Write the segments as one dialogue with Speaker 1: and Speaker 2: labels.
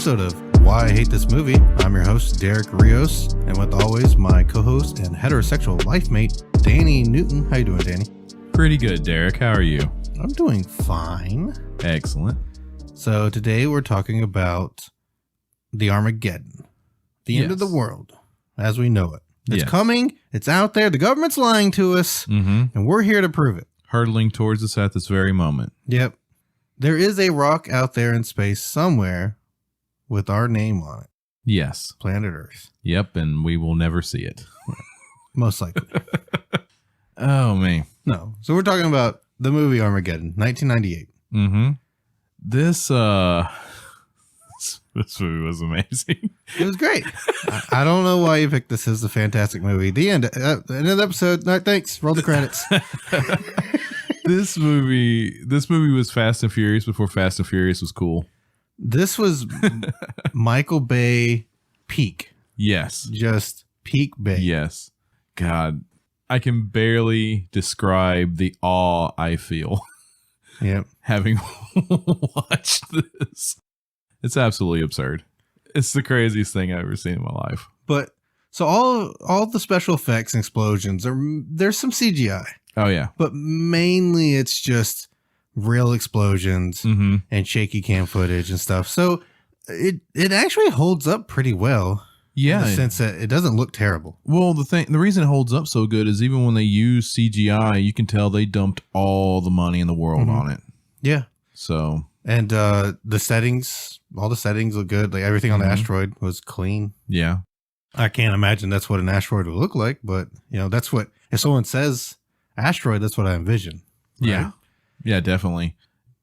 Speaker 1: episode of Why I Hate This Movie. I'm your host, Derek Rios, and with always my co-host and heterosexual life mate, Danny Newton. How you doing, Danny?
Speaker 2: Pretty good, Derek. How are you?
Speaker 1: I'm doing fine.
Speaker 2: Excellent.
Speaker 1: So today we're talking about the Armageddon, the end of the world as we know it. It's coming. It's out there. The government's lying to us, and we're here to prove it.
Speaker 2: Hurtling towards us at this very moment.
Speaker 1: Yep. There is a rock out there in space somewhere with our name on it.
Speaker 2: Yes.
Speaker 1: Planet Earth.
Speaker 2: Yep, and we will never see it.
Speaker 1: Most likely.
Speaker 2: Oh, man.
Speaker 1: No. So we're talking about the movie Armageddon, 1998.
Speaker 2: This movie was amazing.
Speaker 1: It was great. I don't know why you picked this as a fantastic movie. The end. End of the episode. No, thanks. Roll the credits.
Speaker 2: This movie was Fast and Furious before Fast and Furious was cool.
Speaker 1: This was Michael Bay peak.
Speaker 2: Yes.
Speaker 1: Just peak Bay.
Speaker 2: Yes. God, I can barely describe the awe I feel.
Speaker 1: Yep.
Speaker 2: Having watched this. It's absolutely absurd. It's the craziest thing I've ever seen in my life.
Speaker 1: But so all the special effects and explosions there's some CGI.
Speaker 2: Oh yeah.
Speaker 1: But mainly it's just real explosions and shaky cam footage and stuff. So it actually holds up pretty well.
Speaker 2: Yeah.
Speaker 1: In the sense that it doesn't look terrible.
Speaker 2: Well, the reason it holds up so good is even when they use CGI, you can tell they dumped all the money in the world on it.
Speaker 1: Yeah.
Speaker 2: So.
Speaker 1: And the settings, all the settings look good. Like everything on the asteroid was clean.
Speaker 2: Yeah.
Speaker 1: I can't imagine that's what an asteroid would look like, but that's what, if someone says asteroid, that's what I envision. Right?
Speaker 2: Yeah. Yeah, definitely.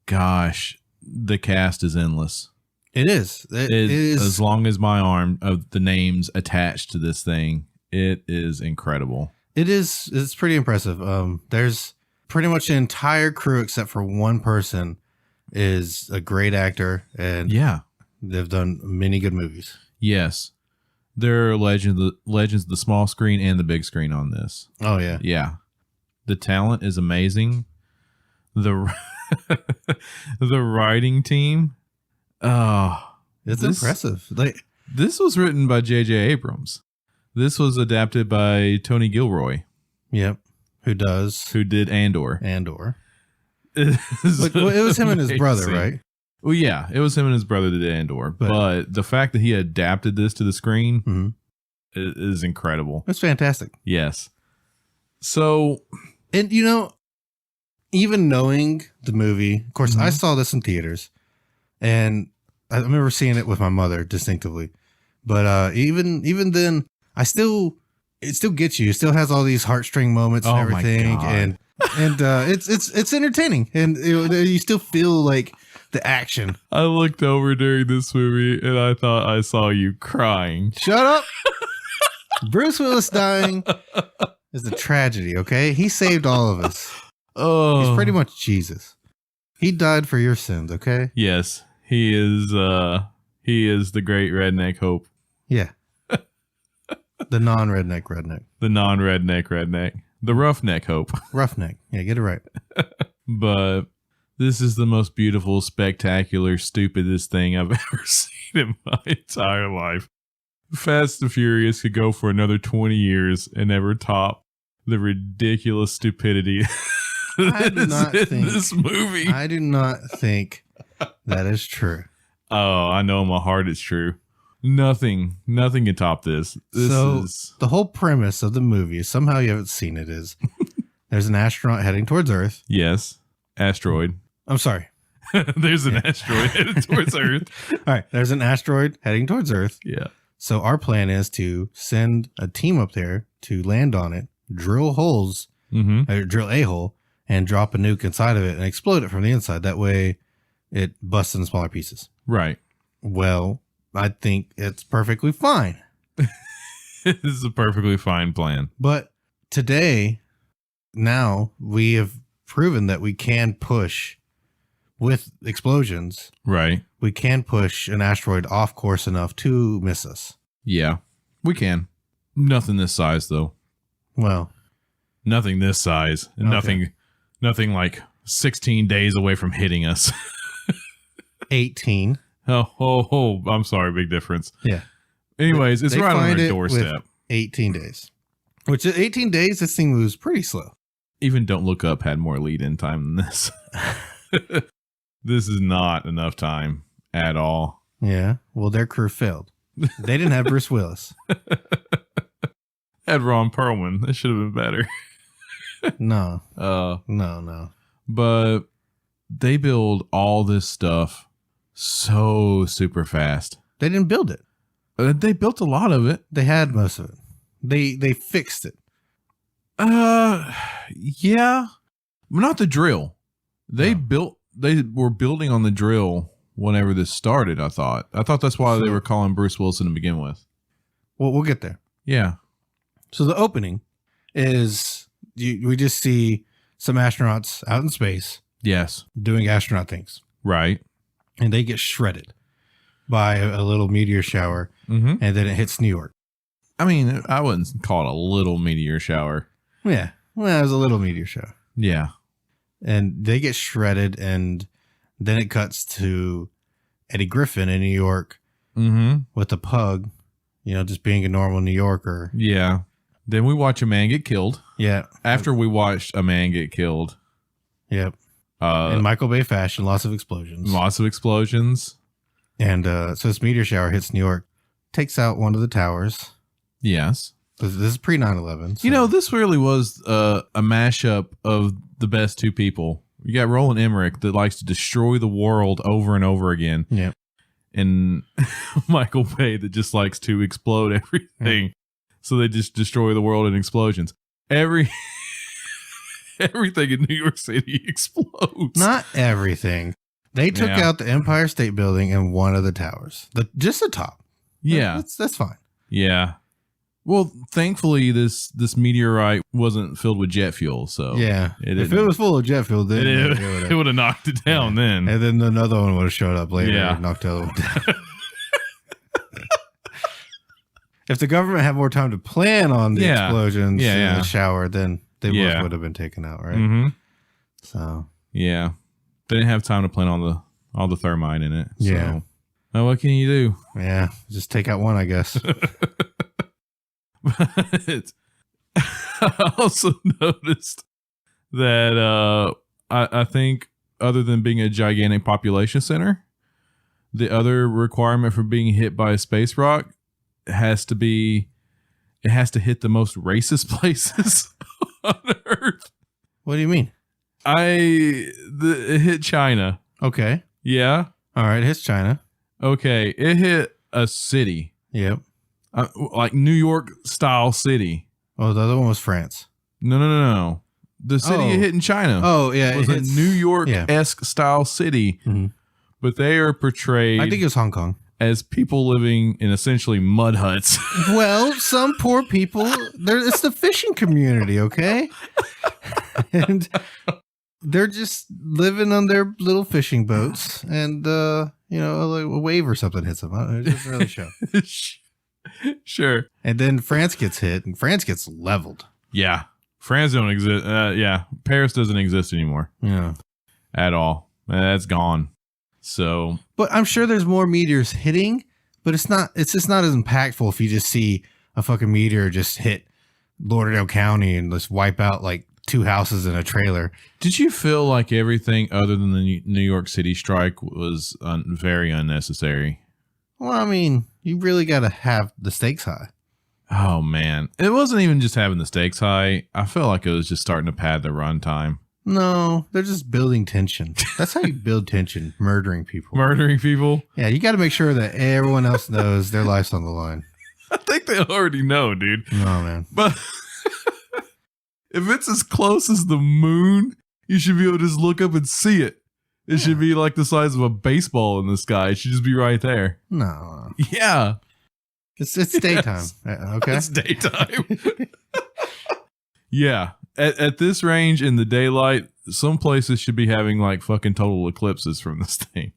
Speaker 2: Gosh, the cast is endless.
Speaker 1: It is. It is.
Speaker 2: As long as my arm of the names attached to this thing, it is incredible.
Speaker 1: It is. It's pretty impressive. There's pretty much the entire crew except for one person is a great actor, and they've done many good movies.
Speaker 2: Yes. There are legends of the small screen and the big screen on this.
Speaker 1: Oh yeah.
Speaker 2: Yeah. The talent is amazing. The writing team. Oh,
Speaker 1: it's impressive. Like
Speaker 2: this was written by J.J. Abrams. This was adapted by Tony Gilroy.
Speaker 1: Yep. Who did
Speaker 2: Andor.
Speaker 1: It was him and his brother, right?
Speaker 2: Well, yeah, it was him and his brother that did Andor. But the fact that he adapted this to the screen is incredible.
Speaker 1: It's fantastic.
Speaker 2: Yes. So,
Speaker 1: and even knowing the movie, of course, I saw this in theaters, and I remember seeing it with my mother distinctively. But even then, it still gets you. It still has all these heartstring moments and everything, and it's entertaining, and you still feel like the action.
Speaker 2: I looked over during this movie and I thought I saw you crying.
Speaker 1: Shut up. Bruce Willis dying is a tragedy. Okay, he saved all of us. Oh, he's pretty much Jesus. He died for your sins. Okay.
Speaker 2: Yes, he is. He is the great redneck hope.
Speaker 1: Yeah. The non-redneck redneck.
Speaker 2: The non-redneck redneck. The roughneck hope.
Speaker 1: Roughneck. Yeah, get it right.
Speaker 2: But this is the most beautiful, spectacular, stupidest thing I've ever seen in my entire life. Fast and Furious could go for another 20 years and never top the ridiculous stupidity this movie.
Speaker 1: I do not think that is true.
Speaker 2: Oh, I know in my heart it's true. Nothing can top this.
Speaker 1: The whole premise of the movie, somehow you haven't seen it, is there's an astronaut heading towards Earth.
Speaker 2: Yes. Asteroid.
Speaker 1: I'm sorry.
Speaker 2: There's an asteroid headed towards Earth.
Speaker 1: All right. There's an asteroid heading towards Earth.
Speaker 2: Yeah.
Speaker 1: So our plan is to send a team up there to land on it, drill holes, or drill a hole, and drop a nuke inside of it and explode it from the inside. That way it busts in smaller pieces.
Speaker 2: Right.
Speaker 1: Well, I think it's perfectly fine.
Speaker 2: This is a perfectly fine plan.
Speaker 1: But today, now we have proven that we can push with explosions.
Speaker 2: Right.
Speaker 1: We can push an asteroid off course enough to miss us.
Speaker 2: Yeah, we can. Nothing this size, though.
Speaker 1: Well,
Speaker 2: nothing this size. Okay. Nothing like 16 days away from hitting us.
Speaker 1: 18.
Speaker 2: Oh, I'm sorry. Big difference.
Speaker 1: Yeah.
Speaker 2: Anyways, it's
Speaker 1: They
Speaker 2: right on
Speaker 1: find
Speaker 2: their
Speaker 1: it
Speaker 2: doorstep.
Speaker 1: with 18 days. Which at 18 days, this thing moves pretty slow.
Speaker 2: Even Don't Look Up had more lead-in time than this. This is not enough time at all.
Speaker 1: Yeah. Well, their crew failed. They didn't have Bruce Willis.
Speaker 2: Had Ron Perlman. That should have been better.
Speaker 1: No.
Speaker 2: No. But they build all this stuff so super fast.
Speaker 1: They didn't build it.
Speaker 2: They built a lot of it.
Speaker 1: They had most of it. They fixed it.
Speaker 2: Yeah. Not the drill. They were building on the drill whenever this started, I thought. That's why they were calling Bruce Wilson to begin with.
Speaker 1: Well, we'll get there.
Speaker 2: Yeah.
Speaker 1: So the opening is we just see some astronauts out in space.
Speaker 2: Yes.
Speaker 1: Doing astronaut things.
Speaker 2: Right.
Speaker 1: And they get shredded by a little meteor shower.
Speaker 2: Mm-hmm.
Speaker 1: And then it hits New York.
Speaker 2: I mean, I wouldn't call it a little meteor shower.
Speaker 1: Yeah. Well, it was a little meteor shower.
Speaker 2: Yeah.
Speaker 1: And they get shredded. And then it cuts to Eddie Griffin in New York with a pug, just being a normal New Yorker.
Speaker 2: Yeah. Then we watch a man get killed.
Speaker 1: Yeah.
Speaker 2: After we watched a man get killed.
Speaker 1: Yep. In Michael Bay fashion, lots of explosions. And so this meteor shower hits New York, takes out one of the towers.
Speaker 2: Yes.
Speaker 1: This is pre 9/11. So.
Speaker 2: This really was a mashup of the best two people. You got Roland Emmerich that likes to destroy the world over and over again.
Speaker 1: Yeah.
Speaker 2: And Michael Bay that just likes to explode everything. Yeah. So they just destroy the world in explosions. Everything in New York City explodes.
Speaker 1: Not everything. They took out the Empire State Building and one of the towers. Just the top.
Speaker 2: Yeah.
Speaker 1: That's fine.
Speaker 2: Yeah. Well, thankfully, this meteorite wasn't filled with jet fuel. So
Speaker 1: yeah, if it was full of jet fuel, then
Speaker 2: it would have knocked it down. Yeah. Then
Speaker 1: and then another one would have showed up later and knocked the other one down. If the government had more time to plan on the explosions in the shower, then they both would have been taken out, right?
Speaker 2: Mm-hmm.
Speaker 1: So
Speaker 2: yeah, they didn't have time to plan on all the thermite in it. So.
Speaker 1: Yeah.
Speaker 2: Oh, what can you do?
Speaker 1: Yeah, just take out one, I guess.
Speaker 2: But I also noticed that I think other than being a gigantic population center, the other requirement for being hit by a space rock has to hit the most racist places on Earth.
Speaker 1: What do you mean?
Speaker 2: It hit China.
Speaker 1: Okay.
Speaker 2: Yeah.
Speaker 1: All right. It hits China.
Speaker 2: Okay. It hit a city.
Speaker 1: Yep.
Speaker 2: Like New York style city.
Speaker 1: Oh, the other one was France.
Speaker 2: No. The city it hit in China.
Speaker 1: Oh, yeah.
Speaker 2: It was a New York-esque style city. Mm-hmm. But they are portrayed.
Speaker 1: I think it was Hong Kong.
Speaker 2: As people living in essentially mud huts.
Speaker 1: Well, some poor people. It's the fishing community, okay? And they're just living on their little fishing boats, and a wave or something hits them. It doesn't really show.
Speaker 2: Sure.
Speaker 1: And then France gets hit, and France gets leveled.
Speaker 2: Yeah, France don't exist. Paris doesn't exist anymore.
Speaker 1: Yeah,
Speaker 2: at all. That's gone. So,
Speaker 1: but I'm sure there's more meteors hitting, but it's just not as impactful if you just see a fucking meteor just hit Lauderdale County and just wipe out like 2 houses and a trailer.
Speaker 2: Did you feel like everything other than the New York City strike was very unnecessary?
Speaker 1: Well, I mean, you really got to have the stakes high.
Speaker 2: Oh man, it wasn't even just having the stakes high. I felt like it was just starting to pad the runtime.
Speaker 1: No, they're just building tension. That's how you build tension, murdering people.
Speaker 2: Murdering people?
Speaker 1: Yeah, you got to make sure that everyone else knows their life's on the line.
Speaker 2: I think they already know, dude.
Speaker 1: No, man.
Speaker 2: But if it's as close as the moon, you should be able to just look up and see it. It should be like the size of a baseball in the sky. It should just be right there.
Speaker 1: No.
Speaker 2: Yeah.
Speaker 1: It's daytime. Okay.
Speaker 2: It's daytime. Yeah. At this range in the daylight, some places should be having like fucking total eclipses from this thing.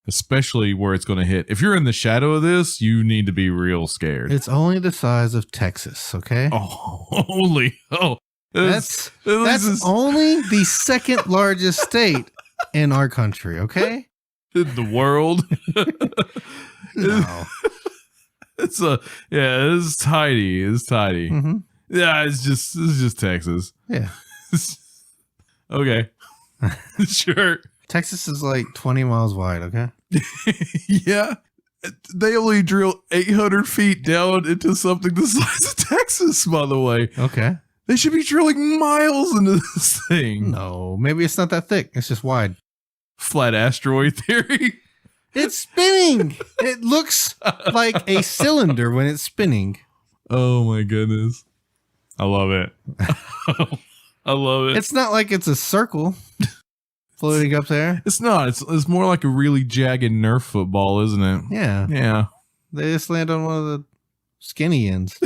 Speaker 2: Especially where it's going to hit. If you're in the shadow of this, you need to be real scared.
Speaker 1: It's only the size of Texas, okay?
Speaker 2: Oh, only. Oh.
Speaker 1: That's only the second largest state in our country, okay?
Speaker 2: in the world.
Speaker 1: No.
Speaker 2: It's tiny. It's tiny.
Speaker 1: Mm-hmm.
Speaker 2: Yeah, it's just Texas.
Speaker 1: Yeah.
Speaker 2: Okay. Sure.
Speaker 1: Texas is like 20 miles wide, okay?
Speaker 2: Yeah. They only drill 800 feet down into something the size of Texas, by the way.
Speaker 1: Okay.
Speaker 2: They should be drilling miles into this thing.
Speaker 1: No, maybe it's not that thick. It's just wide.
Speaker 2: Flat asteroid theory.
Speaker 1: It's spinning. It looks like a cylinder when it's spinning.
Speaker 2: Oh my goodness. I love it. I love it.
Speaker 1: It's not like it's a circle floating up there.
Speaker 2: It's not. It's more like a really jagged Nerf football, isn't it?
Speaker 1: Yeah.
Speaker 2: Yeah.
Speaker 1: They just land on one of the skinny ends.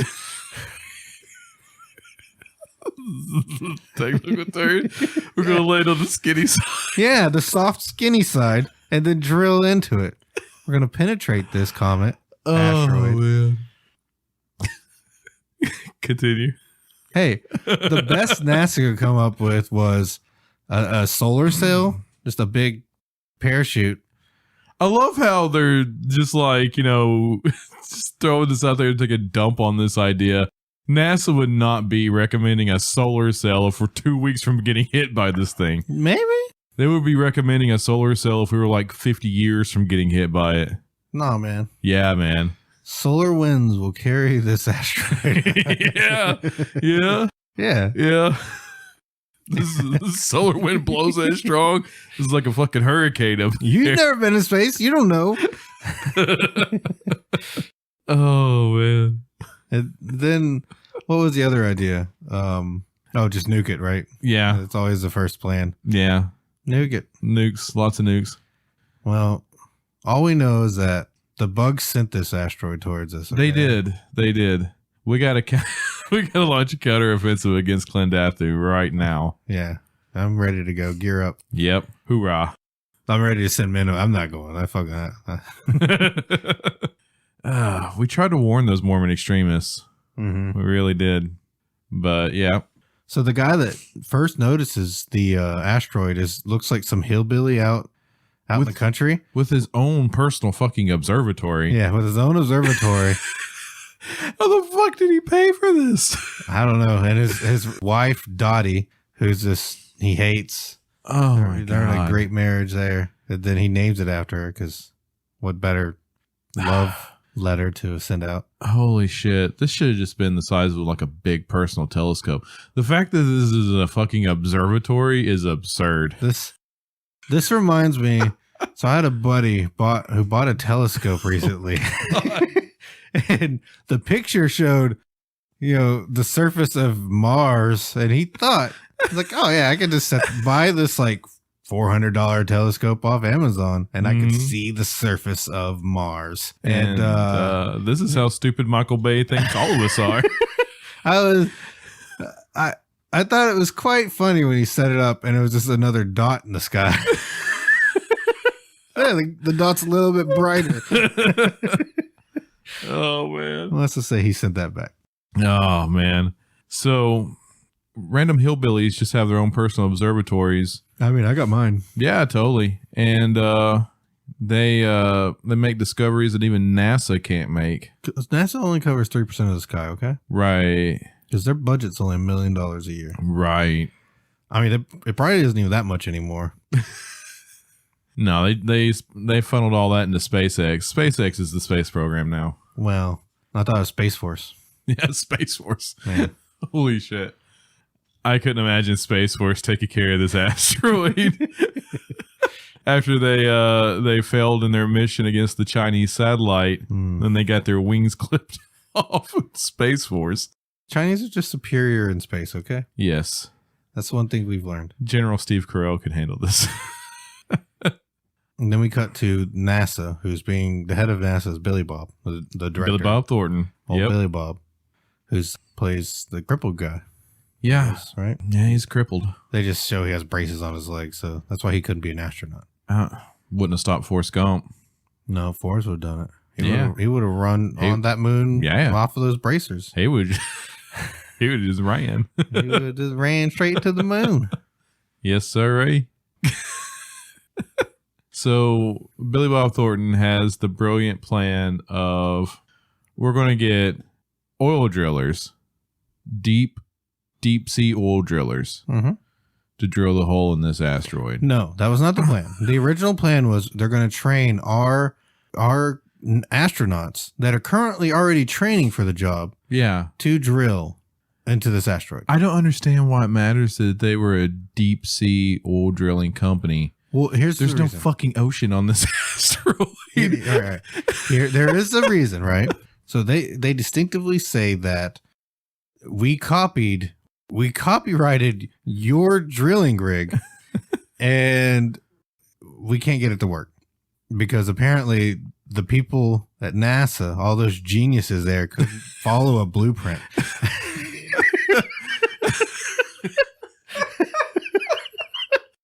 Speaker 2: Technical third. We're going to land on the skinny side.
Speaker 1: Yeah, the soft skinny side, and then drill into it. We're going to penetrate this comet. Asteroid.
Speaker 2: Man. Continue.
Speaker 1: Hey, the best NASA could come up with was a solar sail, just a big parachute.
Speaker 2: I love how they're just like, just throwing this out there to take a dump on this idea. NASA would not be recommending a solar cell if we're 2 weeks from getting hit by this thing.
Speaker 1: Maybe?
Speaker 2: They would be recommending a solar cell if we were like 50 years from getting hit by it.
Speaker 1: Nah, man.
Speaker 2: Yeah, man.
Speaker 1: Solar winds will carry this asteroid.
Speaker 2: Yeah. Yeah.
Speaker 1: Yeah.
Speaker 2: Yeah. This solar wind blows that strong. It's like a fucking hurricane up
Speaker 1: You've
Speaker 2: there.
Speaker 1: never been in space. You don't know.
Speaker 2: Oh, man.
Speaker 1: And then, what was the other idea? Just nuke it, right?
Speaker 2: Yeah.
Speaker 1: It's always the first plan.
Speaker 2: Yeah.
Speaker 1: Nuke it.
Speaker 2: Nukes. Lots of nukes.
Speaker 1: Well, all we know is that the bugs sent this asteroid towards us. Okay?
Speaker 2: They did. We got to launch a counteroffensive against Clendathu right now.
Speaker 1: Yeah. I'm ready to go. Gear up.
Speaker 2: Yep. Hoorah.
Speaker 1: I'm ready to send men. I'm not going. I fucking that.
Speaker 2: We tried to warn those Mormon extremists.
Speaker 1: Mm-hmm.
Speaker 2: We really did. But yeah.
Speaker 1: So the guy that first notices the asteroid looks like some hillbilly out in the country.
Speaker 2: With his own personal fucking observatory.
Speaker 1: Yeah, with his own observatory.
Speaker 2: How the fuck did he pay for this?
Speaker 1: I don't know. And his wife, Dottie, who's he hates.
Speaker 2: Oh,
Speaker 1: They're in a great marriage there. And then he names it after her because what better love letter to send out?
Speaker 2: Holy shit. This should have just been the size of like a big personal telescope. The fact that this is a fucking observatory is absurd.
Speaker 1: This reminds me. So I had a buddy who bought a telescope recently. And the picture showed, the surface of Mars. And he thought, like, oh yeah, I could just buy this like $400 telescope off Amazon and I could see the surface of Mars. And
Speaker 2: this is how stupid Michael Bay thinks all of us are.
Speaker 1: I thought it was quite funny when he set it up and it was just another dot in the sky. Yeah, the dot's a little bit brighter.
Speaker 2: Oh, man.
Speaker 1: Well, let's just say he sent that back.
Speaker 2: Oh, man. So random hillbillies just have their own personal observatories.
Speaker 1: I mean, I got mine.
Speaker 2: Yeah, totally. And they make discoveries that even NASA can't make.
Speaker 1: NASA only covers 3% of the sky, okay?
Speaker 2: Right.
Speaker 1: Because their budget's only $1 million a year.
Speaker 2: Right.
Speaker 1: I mean, it probably isn't even that much anymore.
Speaker 2: No, they funneled all that into SpaceX. SpaceX is the space program now.
Speaker 1: Well, I thought it was Space Force.
Speaker 2: Yeah, Space Force.
Speaker 1: Man.
Speaker 2: Holy shit. I couldn't imagine Space Force taking care of this asteroid. After they failed in their mission against the Chinese satellite, then they got their wings clipped off with Space Force.
Speaker 1: Chinese are just superior in space, okay?
Speaker 2: Yes.
Speaker 1: That's one thing we've learned.
Speaker 2: General Steve Carell could handle this.
Speaker 1: And then we cut to NASA, the head of NASA is Billy Bob, the director.
Speaker 2: Billy Bob Thornton.
Speaker 1: Yep. Billy Bob, who plays the crippled guy.
Speaker 2: Yeah.
Speaker 1: Right?
Speaker 2: Yeah, he's crippled.
Speaker 1: They just show he has braces on his legs, so that's why he couldn't be an astronaut.
Speaker 2: Wouldn't have stopped Forrest Gump.
Speaker 1: No, Forrest would have done it. He would have run on that moon off of those bracers.
Speaker 2: He would just ran.
Speaker 1: He would have just ran straight to the moon.
Speaker 2: Yes, sir. So Billy Bob Thornton has the brilliant plan of we're going to get oil drillers, deep sea oil drillers to drill the hole in this asteroid.
Speaker 1: No, that was not the plan. The original plan was they're going to train our astronauts that are currently already training for the job.
Speaker 2: Yeah.
Speaker 1: To drill into this asteroid.
Speaker 2: I don't understand why it matters that they were a deep sea oil drilling company.
Speaker 1: Well, there's
Speaker 2: no fucking ocean on this asteroid.
Speaker 1: All right. There is a reason, right? So they distinctively say that we copyrighted your drilling rig and we can't get it to work because apparently the people at NASA, all those geniuses there, couldn't follow a blueprint.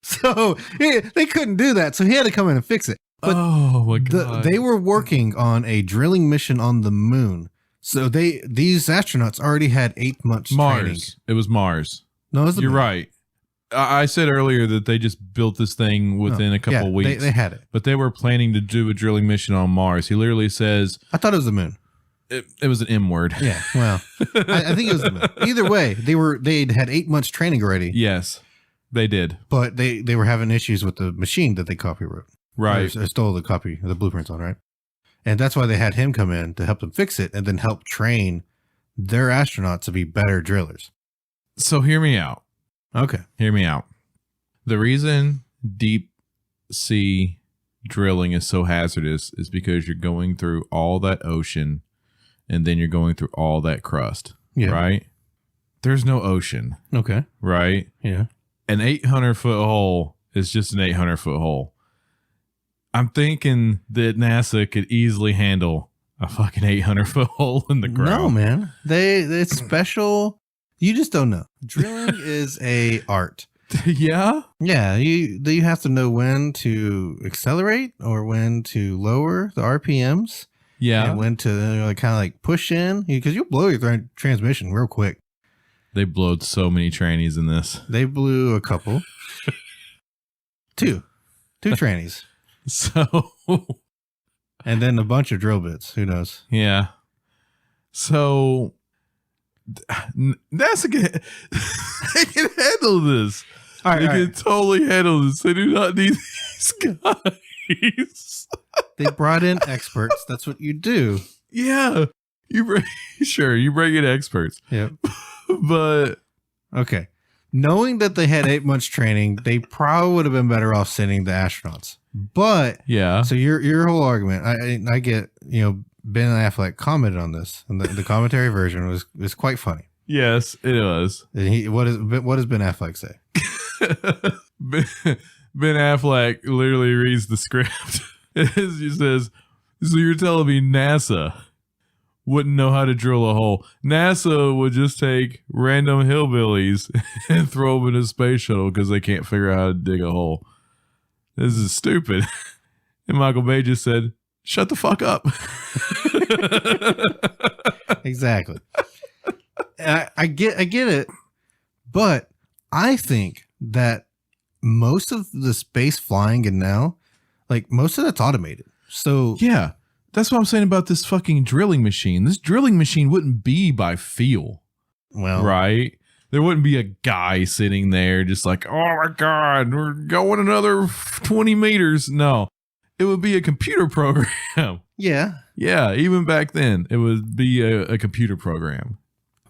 Speaker 1: So they couldn't do that. So he had to come in and fix it. But
Speaker 2: oh my God.
Speaker 1: They were working on a drilling mission on the moon. So these astronauts already had 8 months
Speaker 2: Mars.
Speaker 1: training.
Speaker 2: It was Mars.
Speaker 1: No, it was the
Speaker 2: You're
Speaker 1: moon.
Speaker 2: right. I said earlier that they just built this thing within a couple of weeks.
Speaker 1: They had it.
Speaker 2: But they were planning to do a drilling mission on Mars. He literally says...
Speaker 1: I thought it was the moon.
Speaker 2: It was an M word.
Speaker 1: Yeah, well, I think it was the moon. Either way, they'd had 8 months training already.
Speaker 2: Yes, they did.
Speaker 1: But they were having issues with the machine that they copywrote.
Speaker 2: Right.
Speaker 1: Or stole the copy of the blueprints on, right? And that's why they had him come in to help them fix it and then help train their astronauts to be better drillers.
Speaker 2: So hear me out.
Speaker 1: Okay.
Speaker 2: Hear me out. The reason deep sea drilling is so hazardous is because you're going through all that ocean and then you're going through all that crust. Yeah. Right? There's no ocean.
Speaker 1: Okay.
Speaker 2: Right?
Speaker 1: Yeah.
Speaker 2: An 800-foot hole is just an 800-foot hole. I'm thinking that NASA could easily handle a fucking 800-foot hole in the ground.
Speaker 1: No, man. It's special. You just don't know. Drilling is a art.
Speaker 2: Yeah?
Speaker 1: Yeah. You have to know when to accelerate or when to lower the RPMs.
Speaker 2: Yeah.
Speaker 1: And when to kind of like push in. Because you'll blow your transmission real quick.
Speaker 2: They blowed so many trannies in this.
Speaker 1: They blew a couple. Two trannies.
Speaker 2: So.
Speaker 1: And then a bunch of drill bits. Who knows?
Speaker 2: Yeah. So. NASA they can handle this. They can totally handle this. They do not need these guys.
Speaker 1: They brought in experts. That's what you do.
Speaker 2: Yeah. You bring in experts.
Speaker 1: Yep.
Speaker 2: But
Speaker 1: okay. Knowing that they had 8 months training, they probably would have been better off sending the astronauts. But
Speaker 2: yeah.
Speaker 1: So your whole argument, I get, Ben Affleck commented on this, and the commentary version was quite funny.
Speaker 2: Yes, it was.
Speaker 1: And what does Ben Affleck say?
Speaker 2: Ben Affleck literally reads the script. He says, "So you're telling me NASA wouldn't know how to drill a hole? NASA would just take random hillbillies and throw them in a space shuttle because they can't figure out how to dig a hole. This is stupid." And Michael Bay just said, "Shut the fuck up."
Speaker 1: Exactly. I get it, but I think that most of the space flying and now, like most of that's automated. So
Speaker 2: yeah, that's what I'm saying about this fucking drilling machine. This drilling machine wouldn't be by feel.
Speaker 1: Well,
Speaker 2: right? There wouldn't be a guy sitting there just like, "Oh my God, we're going another 20 meters." No. It would be a computer program.
Speaker 1: Yeah.
Speaker 2: Yeah. Even back then, it would be a computer program.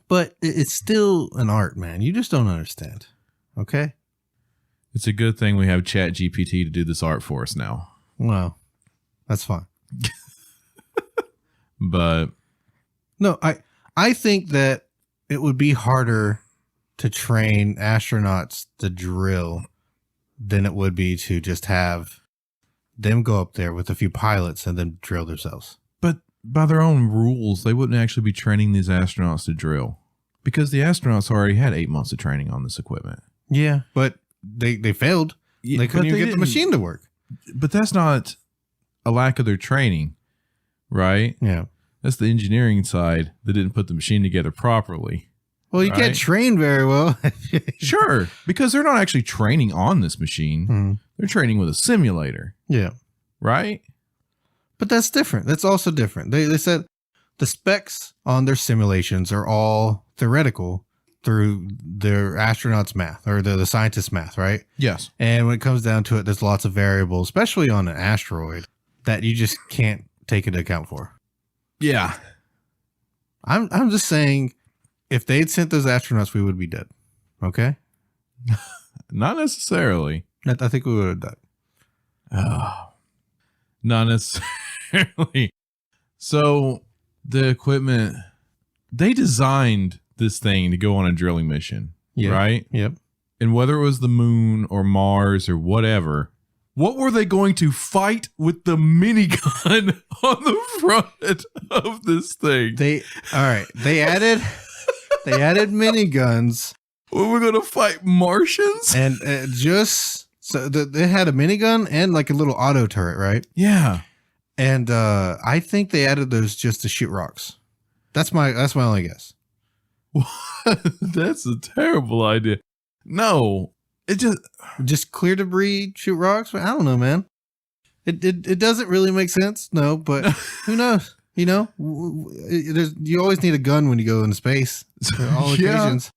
Speaker 1: But it's still an art, man. You just don't understand. Okay?
Speaker 2: It's a good thing we have Chat GPT to do this art for us now.
Speaker 1: Well, that's fine.
Speaker 2: But
Speaker 1: no, I think that it would be harder to train astronauts to drill than it would be to just have them go up there with a few pilots and then drill themselves.
Speaker 2: But by their own rules, they wouldn't actually be training these astronauts to drill because the astronauts already had 8 months of training on this equipment.
Speaker 1: Yeah, but they failed.
Speaker 2: Yeah,
Speaker 1: they couldn't even get the machine to work.
Speaker 2: But that's not a lack of their training, right?
Speaker 1: Yeah.
Speaker 2: That's the engineering side that didn't put the machine together properly.
Speaker 1: Well, you can't train very well.
Speaker 2: Sure, because they're not actually training on this machine.
Speaker 1: Mm-hmm.
Speaker 2: They're training with a simulator.
Speaker 1: Yeah.
Speaker 2: right?
Speaker 1: But that's different. That's also different. They said the specs on their simulations are all theoretical through their astronauts' math or the scientists' math, right?
Speaker 2: Yes.
Speaker 1: And when it comes down to it, there's lots of variables, especially on an asteroid, that you just can't take into account for.
Speaker 2: Yeah.
Speaker 1: I'm just saying, if they'd sent those astronauts, we would be dead. Okay?
Speaker 2: Not necessarily.
Speaker 1: I think we would have died.
Speaker 2: Oh, not necessarily. So the equipment, they designed this thing to go on a drilling mission, right?
Speaker 1: Yep.
Speaker 2: And whether it was the moon or Mars or whatever, what were they going to fight with the minigun on the front of this thing?
Speaker 1: They added miniguns.
Speaker 2: Were we going to fight Martians?
Speaker 1: And they had a minigun and like a little auto turret, right?
Speaker 2: Yeah.
Speaker 1: And I think they added those just to shoot rocks. That's my only guess.
Speaker 2: That's a terrible idea. No, it
Speaker 1: just clear debris, shoot rocks. I don't know, man. It doesn't really make sense. No, but who knows? You know, you always need a gun when you go into space. For all occasions.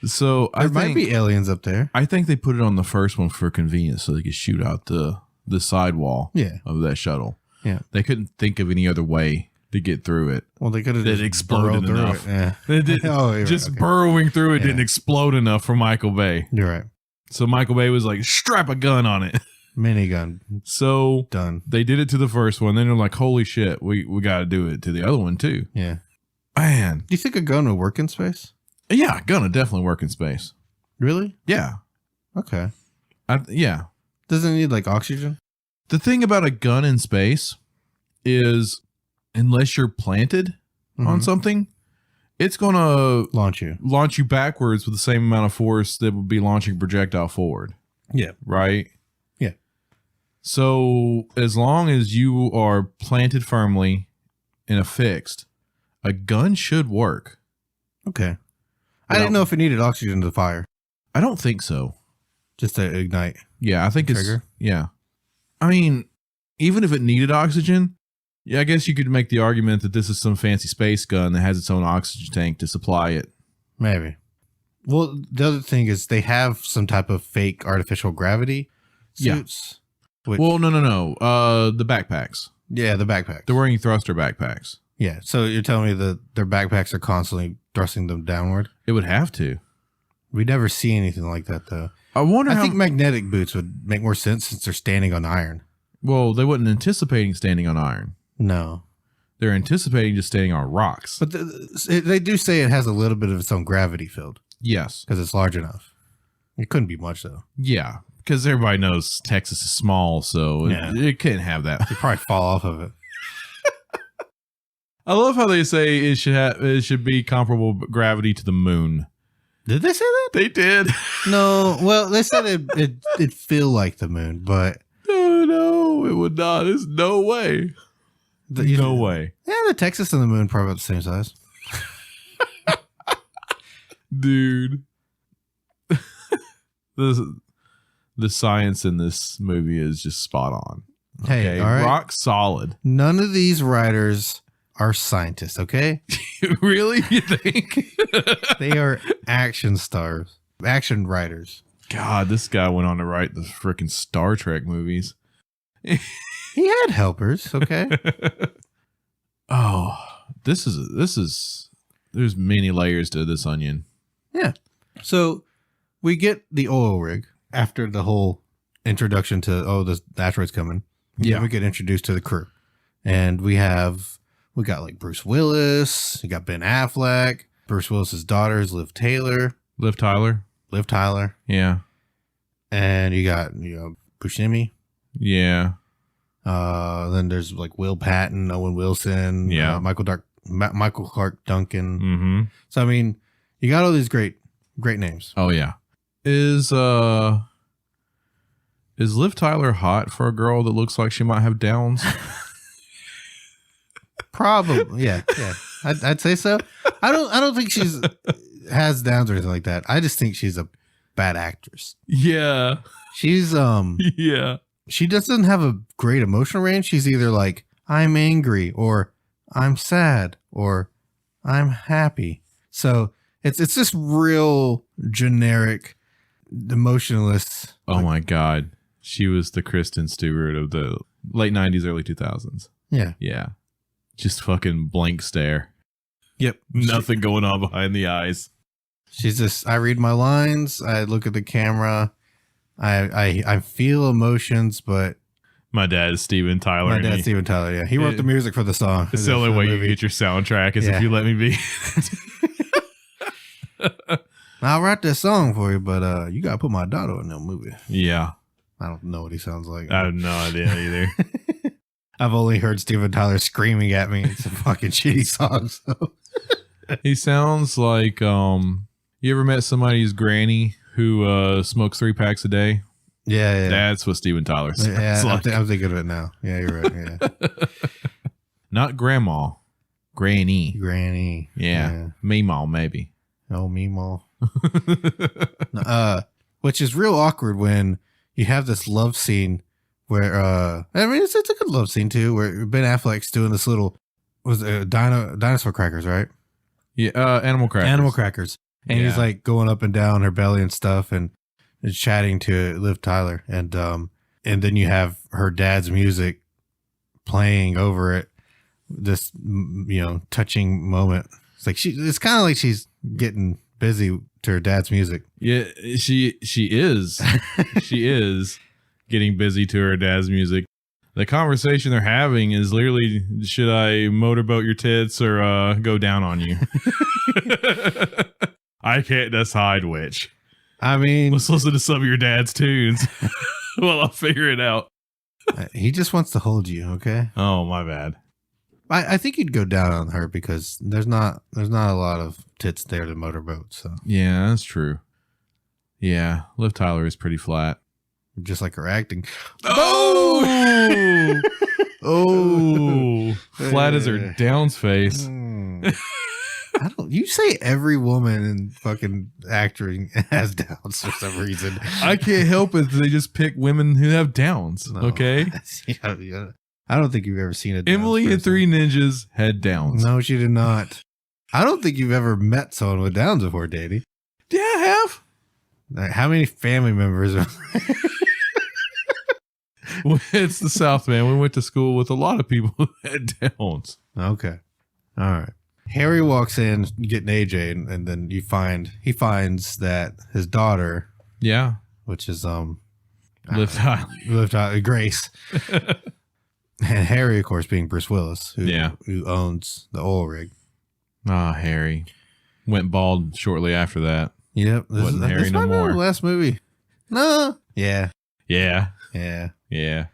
Speaker 2: So
Speaker 1: there might be aliens up there.
Speaker 2: I think they put it on the first one for convenience, so they could shoot out the sidewall of that shuttle.
Speaker 1: Yeah,
Speaker 2: they couldn't think of any other way to get through it.
Speaker 1: Well, they could have just
Speaker 2: exploded enough.
Speaker 1: Yeah.
Speaker 2: They didn't, just burrowing through it didn't explode enough for Michael Bay.
Speaker 1: You're right.
Speaker 2: So Michael Bay was like, strap a gun on it.
Speaker 1: Minigun.
Speaker 2: So
Speaker 1: done. They
Speaker 2: did it to the first one. Then they're like, holy shit, we got to do it to the other one too.
Speaker 1: Yeah.
Speaker 2: Man.
Speaker 1: Do you think a gun would work in space?
Speaker 2: Yeah, a gun would definitely work in space.
Speaker 1: Really?
Speaker 2: Yeah.
Speaker 1: Okay.
Speaker 2: Yeah.
Speaker 1: Doesn't it need like oxygen?
Speaker 2: The thing about a gun in space is unless you're planted on something, it's going to
Speaker 1: launch you
Speaker 2: backwards with the same amount of force that would be launching a projectile forward.
Speaker 1: Yeah.
Speaker 2: Right?
Speaker 1: Yeah.
Speaker 2: So as long as you are planted firmly and affixed, a gun should work.
Speaker 1: Okay. I didn't know if it needed oxygen to fire.
Speaker 2: I don't think so.
Speaker 1: Just to ignite.
Speaker 2: Yeah, I think
Speaker 1: trigger.
Speaker 2: Yeah. I mean, even if it needed oxygen, yeah, I guess you could make the argument that this is some fancy space gun that has its own oxygen tank to supply it.
Speaker 1: Maybe. Well, the other thing is they have some type of fake artificial gravity suits.
Speaker 2: Yeah. Well, no. The backpacks.
Speaker 1: Yeah, the backpacks.
Speaker 2: They're wearing thruster backpacks.
Speaker 1: Yeah, so you're telling me that their backpacks are constantly thrusting them downward?
Speaker 2: It would have to.
Speaker 1: We never see anything like that, though.
Speaker 2: I
Speaker 1: think magnetic boots would make more sense since they're standing on iron.
Speaker 2: Well, they wasn't anticipating standing on iron.
Speaker 1: No.
Speaker 2: They're anticipating just standing on rocks.
Speaker 1: But they do say it has a little bit of its own gravity field.
Speaker 2: Yes.
Speaker 1: Because it's large enough. It couldn't be much, though.
Speaker 2: Yeah, because everybody knows Texas is small, so it can't have that.
Speaker 1: You'd probably fall off of it.
Speaker 2: I love how they say it should be comparable gravity to the moon.
Speaker 1: Did they say that?
Speaker 2: They did.
Speaker 1: No, well, they said it'd feel like the moon, but
Speaker 2: no, it would not. There's no way. No way.
Speaker 1: Yeah, the Texas and the moon probably about the same size.
Speaker 2: Dude, the science in this movie is just spot on.
Speaker 1: Hey,
Speaker 2: okay?
Speaker 1: All right.
Speaker 2: Rock solid.
Speaker 1: None of these writers are scientists, okay?
Speaker 2: Really? You think?
Speaker 1: They are action stars, action writers.
Speaker 2: God, this guy went on to write the freaking Star Trek movies.
Speaker 1: He had helpers, okay?
Speaker 2: Oh, this is there's many layers to this onion.
Speaker 1: Yeah. So we get the oil rig after the whole introduction to the asteroid's coming.
Speaker 2: Yeah.
Speaker 1: We get introduced to the crew. And we got like Bruce Willis, you got Ben Affleck, Bruce Willis's daughter is Liv Tyler.
Speaker 2: Yeah.
Speaker 1: And you got, Buscemi.
Speaker 2: Yeah.
Speaker 1: Then there's like Will Patton, Owen Wilson, Michael Clark Duncan.
Speaker 2: Mm-hmm.
Speaker 1: So I mean, you got all these great names.
Speaker 2: Oh yeah. Is Liv Tyler hot for a girl that looks like she might have Downs?
Speaker 1: Probably, yeah. I'd say so. I don't think she's has Downs or anything like that. I just think she's a bad actress.
Speaker 2: Yeah.
Speaker 1: She's
Speaker 2: yeah.
Speaker 1: she doesn't have a great emotional range. She's either like, I'm angry, or I'm sad, or I'm happy. So it's just real generic, emotionless.
Speaker 2: Oh my God. She was the Kristen Stewart of the late 90s, early 2000s.
Speaker 1: Yeah.
Speaker 2: Yeah. Just fucking blank stare.
Speaker 1: Yep.
Speaker 2: Nothing going on behind the eyes.
Speaker 1: She's just, I read my lines. I look at the camera. I feel emotions, but
Speaker 2: My dad is Steven Tyler.
Speaker 1: my dad's Steven Tyler. Yeah. He wrote the music for the song.
Speaker 2: It's the only way you get your soundtrack is if you let me be.
Speaker 1: I'll write this song for you, but you got to put my daughter in the movie.
Speaker 2: Yeah.
Speaker 1: I don't know what he sounds like.
Speaker 2: I have no idea either.
Speaker 1: I've only heard Steven Tyler screaming at me. It's a fucking shitty song. So.
Speaker 2: He sounds like, you ever met somebody's granny who smokes 3 packs a day?
Speaker 1: Yeah.
Speaker 2: That's what Steven Tyler sounds like.
Speaker 1: I'm thinking of it now. Yeah, you're right. Yeah.
Speaker 2: Not grandma. Granny.
Speaker 1: Granny.
Speaker 2: Yeah. Meemaw, maybe.
Speaker 1: Oh, Meemaw. Which is real awkward when you have this love scene where, I mean, it's a good love scene too, where Ben Affleck's doing this little, dinosaur crackers, right?
Speaker 2: Yeah, animal crackers.
Speaker 1: Animal crackers. And he's like going up and down her belly and stuff and chatting to Liv Tyler. And then you have her dad's music playing over it. This, touching moment. It's like it's kind of like she's getting busy to her dad's music.
Speaker 2: Yeah, she is. She is getting busy to her dad's music. The conversation they're having is literally, should I motorboat your tits or go down on you? I can't decide which.
Speaker 1: I mean,
Speaker 2: let's listen to some of your dad's tunes while I'll figure it out.
Speaker 1: He just wants to hold you, okay?
Speaker 2: Oh, my bad.
Speaker 1: I think you'd go down on her because there's not a lot of tits there to motorboat. So
Speaker 2: yeah, that's true. Yeah, Liv Tyler is pretty flat,
Speaker 1: just like her acting.
Speaker 2: Oh, oh, flat as her Downs face.
Speaker 1: I don't. You say every woman in fucking acting has Downs for some reason.
Speaker 2: I can't help it. They just pick women who have Downs. No. Okay.
Speaker 1: Yeah. I don't think you've ever seen it.
Speaker 2: Emily and 3 Ninjas had Downs.
Speaker 1: No, she did not. I don't think you've ever met someone with Downs before, Daddy.
Speaker 2: Yeah, I have.
Speaker 1: How many family members are
Speaker 2: It's the South, man. We went to school with a lot of people who had Downs.
Speaker 1: Okay. All right. Harry walks in getting AJ, and then he finds that his daughter, which is
Speaker 2: Liv Tyler,
Speaker 1: Grace, and Harry, of course, being Bruce Willis, who owns the oil rig.
Speaker 2: Ah, Harry went bald shortly after that.
Speaker 1: Yep,
Speaker 2: wasn't Harry no more.
Speaker 1: Last movie. No. Yeah.
Speaker 2: Yeah.
Speaker 1: Yeah.
Speaker 2: Yeah.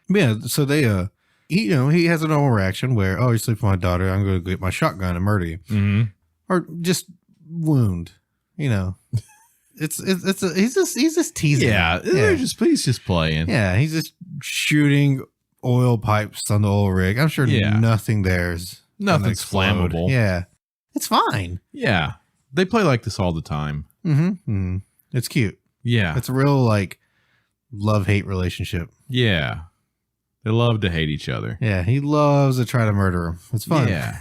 Speaker 1: Yeah. So they he has a normal reaction where, oh, you sleep with my daughter, I'm going to get my shotgun and murder you.
Speaker 2: Mm-hmm.
Speaker 1: Or just wound, He's just teasing.
Speaker 2: Yeah. He's just playing.
Speaker 1: Yeah. He's just shooting oil pipes on the oil rig. I'm sure nothing's
Speaker 2: flammable.
Speaker 1: Yeah. It's fine.
Speaker 2: Yeah. They play like this all the time.
Speaker 1: Mm-hmm. It's cute.
Speaker 2: Yeah.
Speaker 1: It's a real love-hate relationship.
Speaker 2: Yeah. They love to hate each other.
Speaker 1: Yeah, he loves to try to murder him. It's fun.
Speaker 2: Yeah.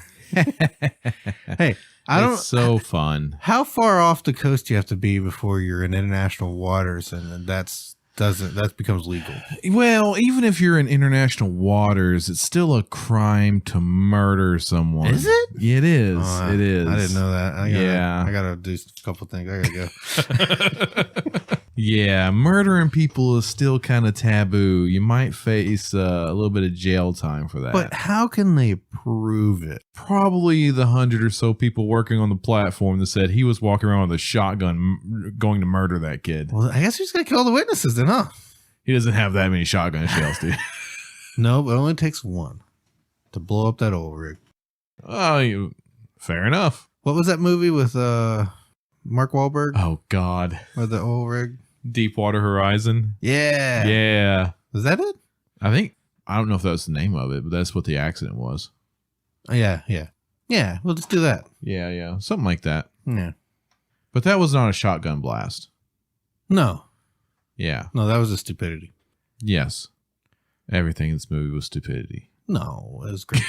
Speaker 1: Hey,
Speaker 2: it's so fun.
Speaker 1: How far off the coast do you have to be before you're in international waters, and that becomes legal?
Speaker 2: Well, even if you're in international waters, it's still a crime to murder someone.
Speaker 1: Is it?
Speaker 2: It is. It is.
Speaker 1: I didn't know that. I gotta do a couple things. I gotta go.
Speaker 2: Yeah, murdering people is still kind of taboo. You might face a little bit of jail time for that.
Speaker 1: But how can they prove it?
Speaker 2: Probably the 100 or so people working on the platform that said he was walking around with a shotgun going to murder that kid.
Speaker 1: Well, I guess he's going to kill all the witnesses then, huh?
Speaker 2: He doesn't have that many shotgun shells, dude.
Speaker 1: No, but it only takes one to blow up that oil rig.
Speaker 2: Oh, fair enough.
Speaker 1: What was that movie with Mark Wahlberg?
Speaker 2: Oh, God.
Speaker 1: Or the oil rig?
Speaker 2: Deepwater Horizon.
Speaker 1: Yeah.
Speaker 2: Yeah.
Speaker 1: Was that it?
Speaker 2: I don't know if that was the name of it, but that's what the accident was.
Speaker 1: Yeah. Yeah, we'll just do that.
Speaker 2: Yeah. Something like that.
Speaker 1: Yeah.
Speaker 2: But that was not a shotgun blast.
Speaker 1: No.
Speaker 2: Yeah.
Speaker 1: No, that was a stupidity.
Speaker 2: Yes. Everything in this movie was stupidity.
Speaker 1: No, it was great.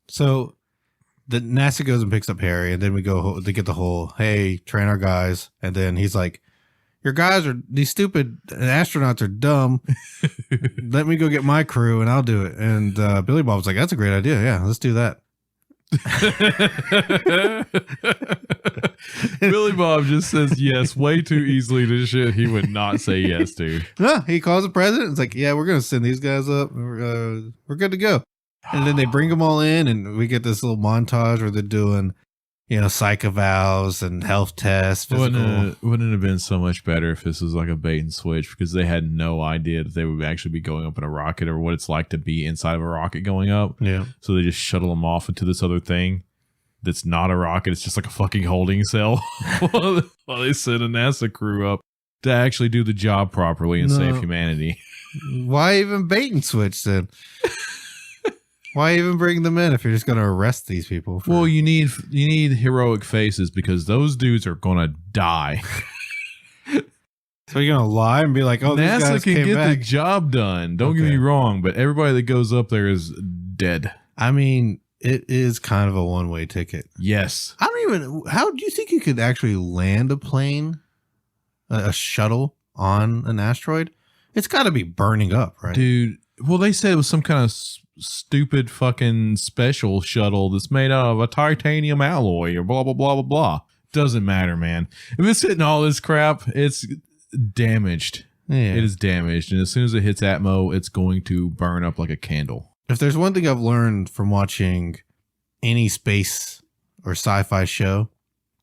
Speaker 1: So the NASA goes and picks up Harry, and then they get the whole, hey, train our guys. And then he's like, your guys are, these stupid astronauts are dumb. Let me go get my crew and I'll do it. And Billy Bob's like, that's a great idea. Yeah, let's do that.
Speaker 2: Billy Bob just says yes way too easily to shit he would not say yes to.
Speaker 1: No, he calls the president. It's like, yeah, we're going to send these guys up. We're good to go. And then they bring them all in, and we get this little montage where they're doing, psych evals and health tests. Physical.
Speaker 2: Wouldn't it have been so much better if this was like a bait and switch, because they had no idea that they would actually be going up in a rocket or what it's like to be inside of a rocket going up.
Speaker 1: Yeah.
Speaker 2: So they just shuttle them off into this other thing that's not a rocket. It's just like a fucking holding cell while they send a NASA crew up to actually do the job properly and save humanity.
Speaker 1: Why even bait and switch then? Why even bring them in if you're just going to arrest these people?
Speaker 2: Well, you need heroic faces, because those dudes are going to die.
Speaker 1: So you're going to lie and be like, oh, these guys
Speaker 2: NASA can get
Speaker 1: back.
Speaker 2: the job done. Don't get me wrong, but everybody that goes up there is dead.
Speaker 1: I mean, it is kind of a one-way ticket.
Speaker 2: Yes.
Speaker 1: How do you think you could actually land a plane, a shuttle on an asteroid? It's got to be burning up, right?
Speaker 2: Dude, well, they said it was some kind of stupid fucking special shuttle that's made out of a titanium alloy or blah, blah, blah, blah, blah. Doesn't matter, man. If it's hitting all this crap, it's damaged.
Speaker 1: Yeah.
Speaker 2: It is damaged. And as soon as it hits Atmo, it's going to burn up like a candle.
Speaker 1: If there's one thing I've learned from watching any space or sci-fi show,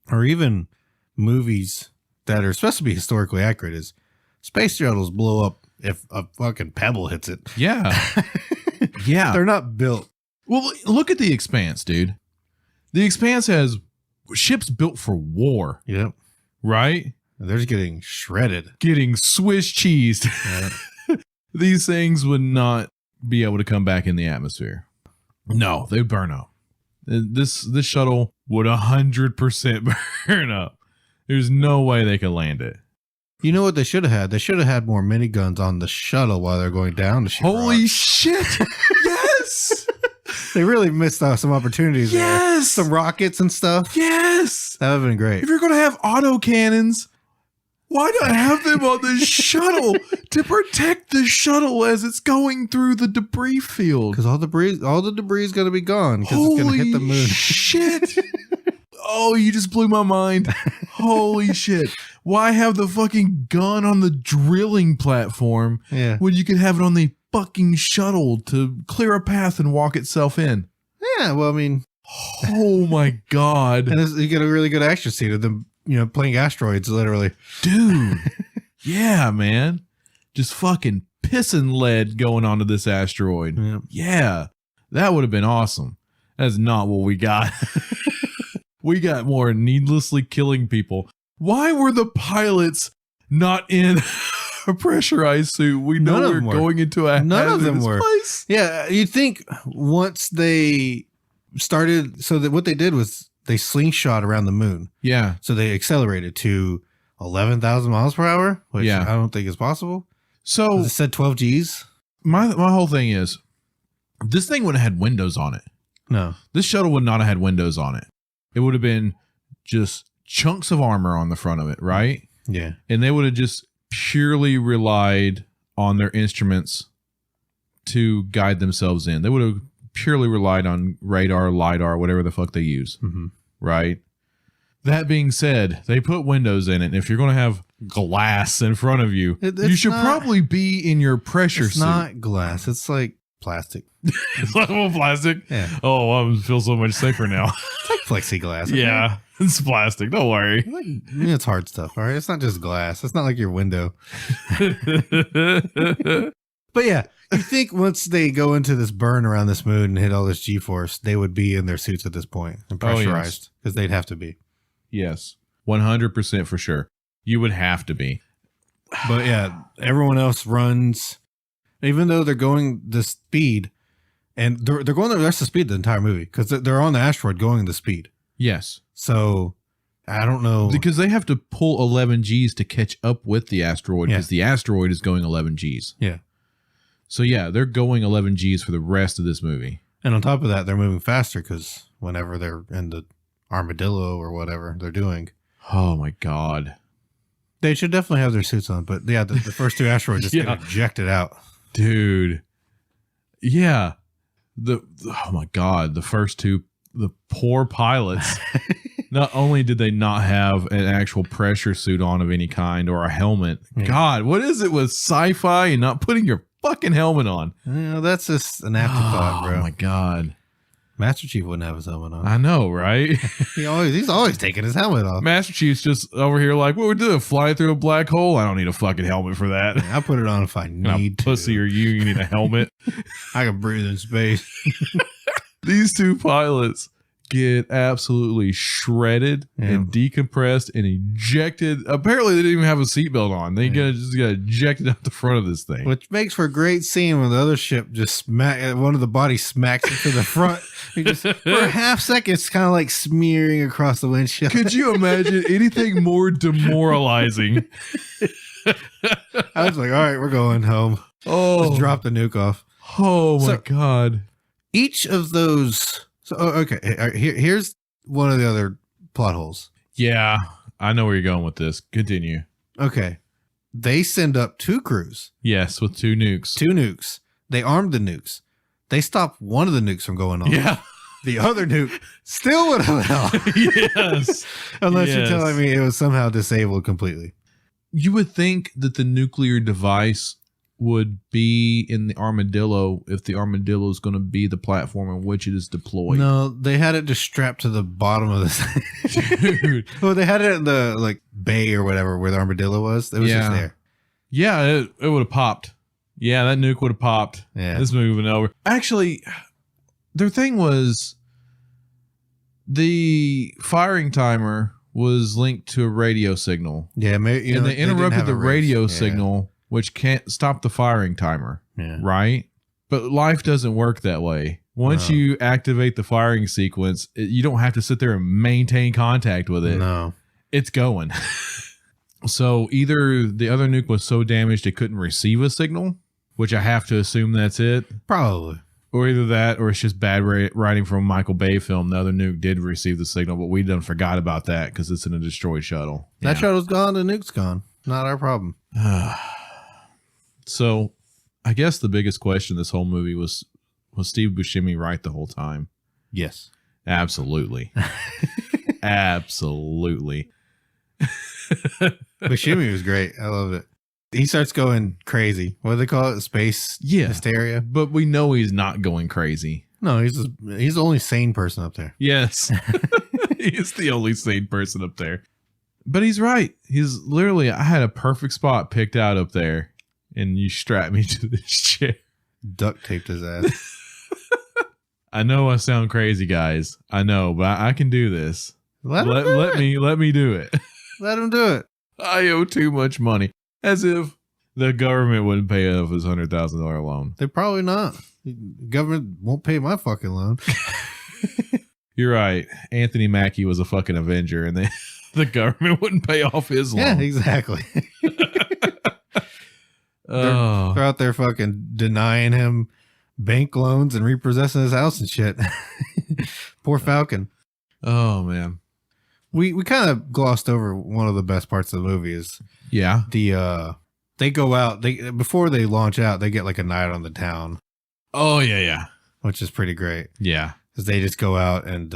Speaker 1: or even movies that are supposed to be historically accurate, is space shuttles blow up if a fucking pebble hits it.
Speaker 2: Yeah. Yeah.
Speaker 1: They're not built.
Speaker 2: Well, look at The Expanse, dude. The Expanse has ships built for war.
Speaker 1: Yep.
Speaker 2: Right?
Speaker 1: They're just getting shredded.
Speaker 2: Getting Swiss cheesed.
Speaker 1: Yeah.
Speaker 2: These things would not be able to come back in the atmosphere. No, they'd burn up. This shuttle would 100% burn up. There's no way they could land it.
Speaker 1: You know what they should have had? They should have had more miniguns on the shuttle while they're going down to shoot
Speaker 2: Holy
Speaker 1: rocks.
Speaker 2: shit! Yes!
Speaker 1: They really missed out some opportunities there.
Speaker 2: Yes!
Speaker 1: Some rockets and stuff.
Speaker 2: Yes!
Speaker 1: That would have been great.
Speaker 2: If you're going to have autocannons, why not have them on the shuttle to protect the shuttle as it's going through the debris field?
Speaker 1: Because all the debris is going to be gone because it's going to hit the moon.
Speaker 2: Shit! Oh, you just blew my mind. Holy shit. Why have the fucking gun on the drilling platform when you could have it on the fucking shuttle to clear a path and walk itself in?
Speaker 1: Yeah, well, I mean.
Speaker 2: Oh my God.
Speaker 1: And you get a really good action scene of them, playing asteroids, literally.
Speaker 2: Dude. Yeah, man. Just fucking pissing lead going onto this asteroid.
Speaker 1: Yeah.
Speaker 2: Yeah. That would have been awesome. That's not what we got. We got more needlessly killing people. Why were the pilots not in a pressurized suit? We know we're going into a
Speaker 1: none of them were.
Speaker 2: Place.
Speaker 1: Yeah, you'd think once they started, so that what they did was they slingshot around the moon.
Speaker 2: Yeah.
Speaker 1: So they accelerated to 11,000 miles per hour, which I don't think is possible.
Speaker 2: So
Speaker 1: it said 12 Gs.
Speaker 2: My whole thing is, this thing would have had windows on it.
Speaker 1: No.
Speaker 2: This shuttle would not have had windows on it. It would have been just chunks of armor on the front of it, right?
Speaker 1: Yeah.
Speaker 2: And they would have just purely relied on their instruments to guide themselves in. They would have purely relied on radar, LiDAR, whatever the fuck they use, right? That being said, they put windows in it. And if you're going to have glass in front of you, you should probably be in your pressure suit.
Speaker 1: It's not glass. It's like plastic.
Speaker 2: It's like plastic?
Speaker 1: Yeah.
Speaker 2: Oh, I feel so much safer now.
Speaker 1: It's like plexiglass. Okay?
Speaker 2: Yeah. It's plastic. Don't worry.
Speaker 1: It's hard stuff. All right. It's not just glass. It's not like your window. But yeah, you think once they go into this burn around this moon and hit all this G-force, they would be in their suits at this point and pressurized because they'd have to be.
Speaker 2: Yes. 100% for sure. You would have to be.
Speaker 1: But yeah, everyone else runs, even though they're going the speed, and they're going the rest of the speed the entire movie because they're on the asteroid going the speed.
Speaker 2: Yes.
Speaker 1: So I don't know.
Speaker 2: Because they have to pull 11 Gs to catch up with the asteroid because the asteroid is going 11 Gs.
Speaker 1: Yeah.
Speaker 2: So yeah, they're going 11 Gs for the rest of this movie.
Speaker 1: And on top of that, they're moving faster because whenever they're in the armadillo or whatever they're doing.
Speaker 2: Oh my God.
Speaker 1: They should definitely have their suits on. But yeah, the first two asteroids just get ejected out.
Speaker 2: Dude. Yeah. Oh my God. The first two, the poor pilots. Not only did they not have an actual pressure suit on of any kind or a helmet. Yeah. God, what is it with sci-fi and not putting your fucking helmet on?
Speaker 1: That's just an afterthought, bro.
Speaker 2: Oh my God.
Speaker 1: Master Chief wouldn't have his helmet on.
Speaker 2: I know, right?
Speaker 1: He's always taking his helmet off.
Speaker 2: Master Chief's just over here like, what we're doing, flying through a black hole? I don't need a fucking helmet for that.
Speaker 1: I'll put it on if I need to.
Speaker 2: Pussy or you need a helmet.
Speaker 1: I can breathe in space.
Speaker 2: These two pilots get absolutely shredded and decompressed and ejected. Apparently, they didn't even have a seatbelt on. They just got ejected out the front of this thing.
Speaker 1: Which makes for a great scene when the other ship just one of the bodies smacks into the front. For a half second, it's kind of like smearing across the windshield.
Speaker 2: Could you imagine anything more demoralizing?
Speaker 1: I was like, all right, we're going home. Let's drop the nuke off.
Speaker 2: Oh, my God.
Speaker 1: Each of those... So, okay, here's one of the other plot holes.
Speaker 2: Yeah, I know where you're going with this. Continue.
Speaker 1: Okay. They send up two crews.
Speaker 2: Yes, with two nukes.
Speaker 1: Two nukes. They armed the nukes. They stopped one of the nukes from going off.
Speaker 2: Yeah.
Speaker 1: The other nuke still would have went off.
Speaker 2: Yes.
Speaker 1: Unless you're telling me it was somehow disabled completely.
Speaker 2: You would think that the nuclear device would be in the armadillo if the armadillo is going to be the platform on which it is deployed.
Speaker 1: No, they had it just strapped to the bottom of the
Speaker 2: Dude.
Speaker 1: Well, they had it in the bay or whatever where the armadillo was. It was just there.
Speaker 2: Yeah, it would have popped. Yeah, that nuke would have popped.
Speaker 1: Yeah.
Speaker 2: This movie would over. Actually, their thing was the firing timer was linked to a radio signal.
Speaker 1: Yeah, maybe,
Speaker 2: and they interrupted the radio signal, which can't stop the firing timer.
Speaker 1: Yeah.
Speaker 2: Right? But life doesn't work that way. Once you activate the firing sequence, you don't have to sit there and maintain contact with it.
Speaker 1: No.
Speaker 2: It's going. So either the other nuke was so damaged it couldn't receive a signal, which I have to assume that's it.
Speaker 1: Probably.
Speaker 2: Or either that, or it's just bad writing from a Michael Bay film. The other nuke did receive the signal, but we done forgot about that because it's in a destroyed shuttle.
Speaker 1: That shuttle's gone, the nuke's gone. Not our problem.
Speaker 2: So I guess the biggest question this whole movie was Steve Buscemi right the whole time?
Speaker 1: Yes.
Speaker 2: Absolutely. Absolutely.
Speaker 1: Buscemi was great. I loved it. He starts going crazy. What do they call it? Space hysteria.
Speaker 2: But we know he's not going crazy.
Speaker 1: No, he's the only sane person up there.
Speaker 2: Yes. He's the only sane person up there. But he's right. He's literally, I had a perfect spot picked out up there, and you strapped me to this chair.
Speaker 1: Duct taped his ass.
Speaker 2: I know I sound crazy, guys. I know, but I can do this. Let me do it.
Speaker 1: Let him do it.
Speaker 2: I owe too much money. As if the government wouldn't pay off his $100,000 loan.
Speaker 1: They're probably not. The government won't pay my fucking loan.
Speaker 2: You're right. Anthony Mackie was a fucking Avenger, and the government wouldn't pay off his loan.
Speaker 1: Yeah, exactly. They're out there fucking denying him bank loans and repossessing his house and shit. Poor Falcon.
Speaker 2: Oh, man.
Speaker 1: We kind of glossed over one of the best parts of the movie is they go out, before they launch out, they get like a night on the town.
Speaker 2: Oh, yeah.
Speaker 1: Which is pretty great.
Speaker 2: Yeah.
Speaker 1: Because they just go out and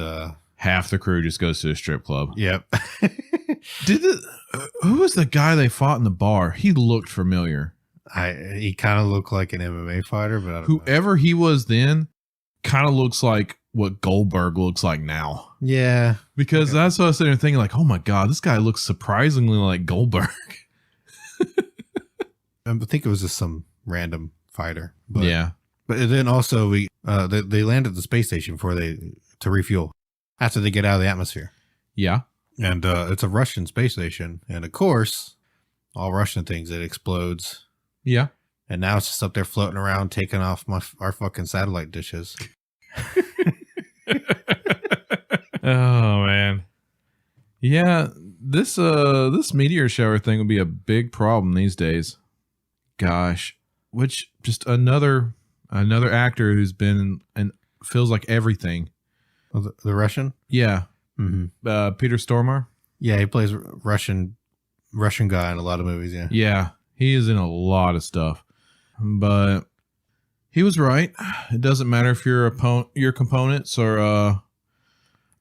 Speaker 2: half the crew just goes to a strip club.
Speaker 1: Yep.
Speaker 2: Who was the guy they fought in the bar? He looked familiar.
Speaker 1: He kind of looked like an MMA fighter, but I don't know.
Speaker 2: Whoever he was then kind of looks like what Goldberg looks like now.
Speaker 1: Yeah.
Speaker 2: Because that's what I was sitting there thinking, like, oh my God, this guy looks surprisingly like Goldberg.
Speaker 1: I think it was just some random fighter. But,
Speaker 2: yeah.
Speaker 1: But then also they land at the space station to refuel after they get out of the atmosphere.
Speaker 2: Yeah.
Speaker 1: And it's a Russian space station. And of course, all Russian things, it explodes.
Speaker 2: Yeah.
Speaker 1: And now it's just up there floating around, taking off our fucking satellite dishes.
Speaker 2: Oh man. Yeah, this meteor shower thing would be a big problem these days. Gosh. which just another actor who's been and feels like everything.
Speaker 1: Oh, the Russian?
Speaker 2: Yeah.
Speaker 1: Mm-hmm.
Speaker 2: Peter Stormare.
Speaker 1: Yeah, he plays Russian guy in a lot of movies. Yeah.
Speaker 2: Yeah, he is in a lot of stuff, but he was right. It doesn't matter if your components are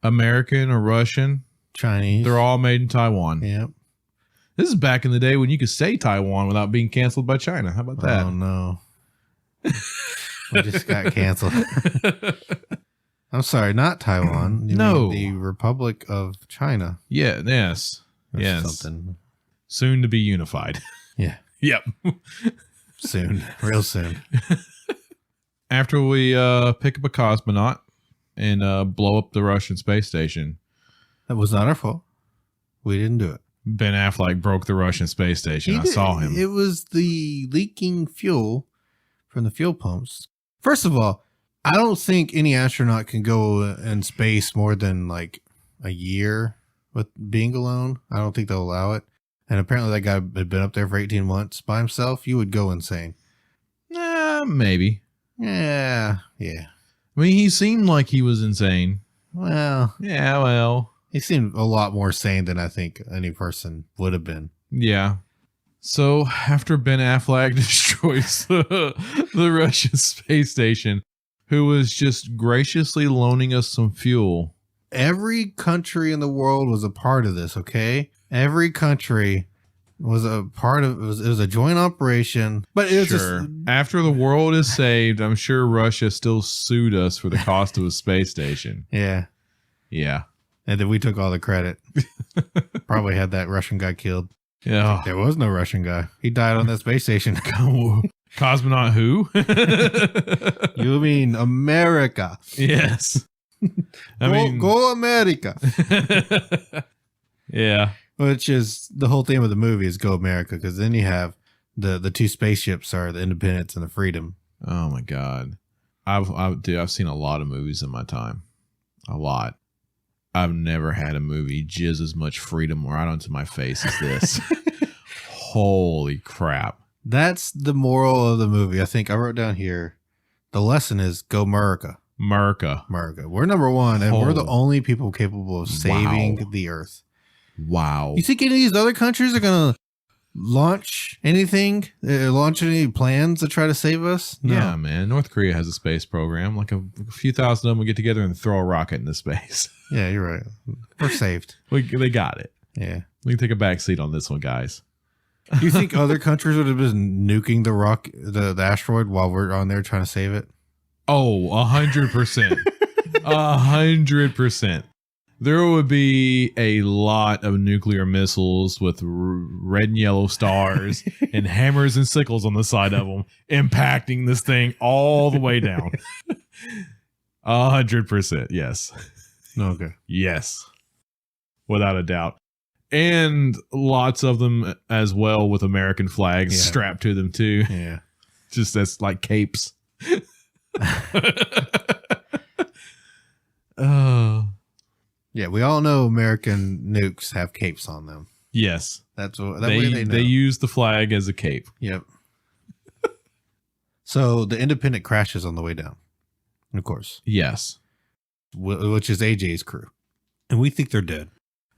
Speaker 2: American or Russian,
Speaker 1: Chinese.
Speaker 2: they're all made in Taiwan.
Speaker 1: Yep.
Speaker 2: This is back in the day when you could say Taiwan without being canceled by China. How about that?
Speaker 1: Oh no. We just got canceled. I'm sorry, not Taiwan. You
Speaker 2: No.
Speaker 1: mean the Republic of China.
Speaker 2: Yeah, yes.
Speaker 1: Or
Speaker 2: Yes.
Speaker 1: something.
Speaker 2: Soon to be unified.
Speaker 1: Yeah.
Speaker 2: Yep.
Speaker 1: Soon. Real soon.
Speaker 2: After we pick up a cosmonaut and blow up the Russian space station,
Speaker 1: That was not our fault. We didn't do it.
Speaker 2: Ben Affleck broke the Russian space station. I saw him.
Speaker 1: It was the leaking fuel from the fuel pumps. First of all, I don't think any astronaut can go in space more than like a year with being alone. I don't think they'll allow it. And apparently that guy had been up there for 18 months by himself. You would go insane.
Speaker 2: Maybe.
Speaker 1: Yeah.
Speaker 2: I mean, he seemed like he was insane.
Speaker 1: Well,
Speaker 2: Yeah, well.
Speaker 1: he seemed a lot more sane than I think any person would have been.
Speaker 2: Yeah. So after Ben Affleck destroys the Russian space station, who was just graciously loaning us some fuel.
Speaker 1: Every country in the world was a part of this, okay? Every country was a part of it. Was a joint operation. But it was just,
Speaker 2: after the world is saved, I'm sure Russia still sued us for the cost of a space station.
Speaker 1: yeah.
Speaker 2: Yeah.
Speaker 1: And then we took all the credit. Probably had that Russian guy killed.
Speaker 2: Yeah.
Speaker 1: There was no Russian guy. He died on that space station.
Speaker 2: Cosmonaut who?
Speaker 1: You mean America?
Speaker 2: Yes.
Speaker 1: Go America.
Speaker 2: Yeah.
Speaker 1: Which is the whole theme of the movie is Go America, because then you have the two spaceships are the Independence and the Freedom.
Speaker 2: Oh my God. I've seen a lot of movies in my time. A lot. I've never had a movie jizz as much freedom right onto my face as this. Holy crap.
Speaker 1: That's the moral of the movie. I think I wrote down here, the lesson is Go America.
Speaker 2: America.
Speaker 1: We're number one, and we're the
Speaker 2: Oh.
Speaker 1: only people capable of saving the earth.
Speaker 2: Wow.
Speaker 1: You think any of these other countries are going to launch anything? Launch any plans to try to save us? No.
Speaker 2: Yeah, man. North Korea has a space program. Like a few thousand of them will get together and throw a rocket into space.
Speaker 1: Yeah, you're right. We're saved.
Speaker 2: They got it.
Speaker 1: Yeah.
Speaker 2: We can take a back seat on this one, guys.
Speaker 1: Do you think other countries would have been nuking the asteroid while we're on there trying to save it?
Speaker 2: Oh, 100%. 100%. There would be a lot of nuclear missiles with red and yellow stars and hammers and sickles on the side of them, impacting this thing all the way down. 100%. Yes.
Speaker 1: Okay.
Speaker 2: Yes. Without a doubt. And lots of them as well with American flags strapped to them too.
Speaker 1: Yeah.
Speaker 2: Just as like capes.
Speaker 1: Yeah, we all know American nukes have capes on them.
Speaker 2: Yes.
Speaker 1: That's what way they know.
Speaker 2: They use the flag as a cape.
Speaker 1: Yep. So the Independent crashes on the way down, of course.
Speaker 2: Yes.
Speaker 1: Which is AJ's crew. And we think they're dead.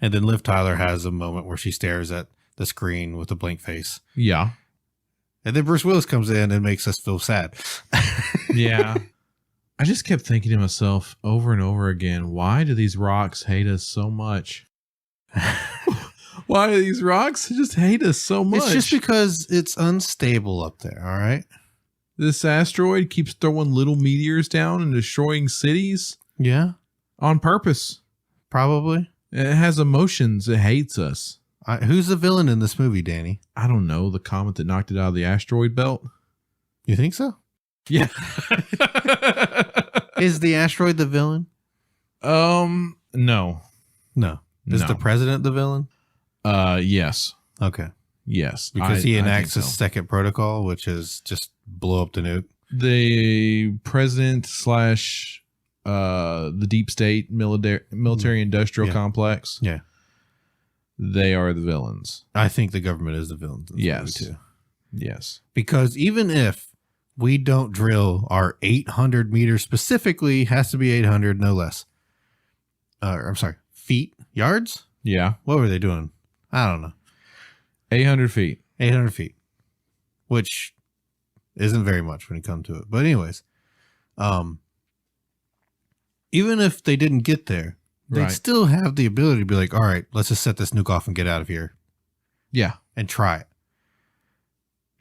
Speaker 1: And then Liv Tyler has a moment where she stares at the screen with a blank face.
Speaker 2: Yeah.
Speaker 1: And then Bruce Willis comes in and makes us feel sad.
Speaker 2: Yeah. I just kept thinking to myself over and over again, why do these rocks hate us so much? Why do these rocks just hate us so much?
Speaker 1: It's just because it's unstable up there, all right?
Speaker 2: This asteroid keeps throwing little meteors down and destroying cities.
Speaker 1: Yeah.
Speaker 2: On purpose.
Speaker 1: Probably.
Speaker 2: It has emotions. It hates us.
Speaker 1: Who's the villain in this movie, Danny?
Speaker 2: I don't know. The comet that knocked it out of the asteroid belt.
Speaker 1: You think so?
Speaker 2: Yeah.
Speaker 1: Is the asteroid the villain?
Speaker 2: No.
Speaker 1: No. Is
Speaker 2: No.
Speaker 1: the president the villain?
Speaker 2: Yes.
Speaker 1: Okay.
Speaker 2: Yes.
Speaker 1: Because he
Speaker 2: I
Speaker 1: enacts
Speaker 2: think
Speaker 1: his
Speaker 2: so.
Speaker 1: second protocol, which is just blow up the nuke.
Speaker 2: The president / the deep state military industrial complex.
Speaker 1: Yeah.
Speaker 2: They are the villains.
Speaker 1: I think the government is the villain.
Speaker 2: Yes.
Speaker 1: Too.
Speaker 2: Yes.
Speaker 1: Because even if we don't drill our 800 meters, specifically has to be 800, no less. I'm sorry, feet, yards?
Speaker 2: Yeah.
Speaker 1: What were they doing? I don't know.
Speaker 2: 800 feet.
Speaker 1: 800 feet, which isn't very much when you come to it. But anyways, even if they didn't get there, they'd still have the ability to be like, all right, let's just set this nuke off and get out of here.
Speaker 2: Yeah.
Speaker 1: And try it.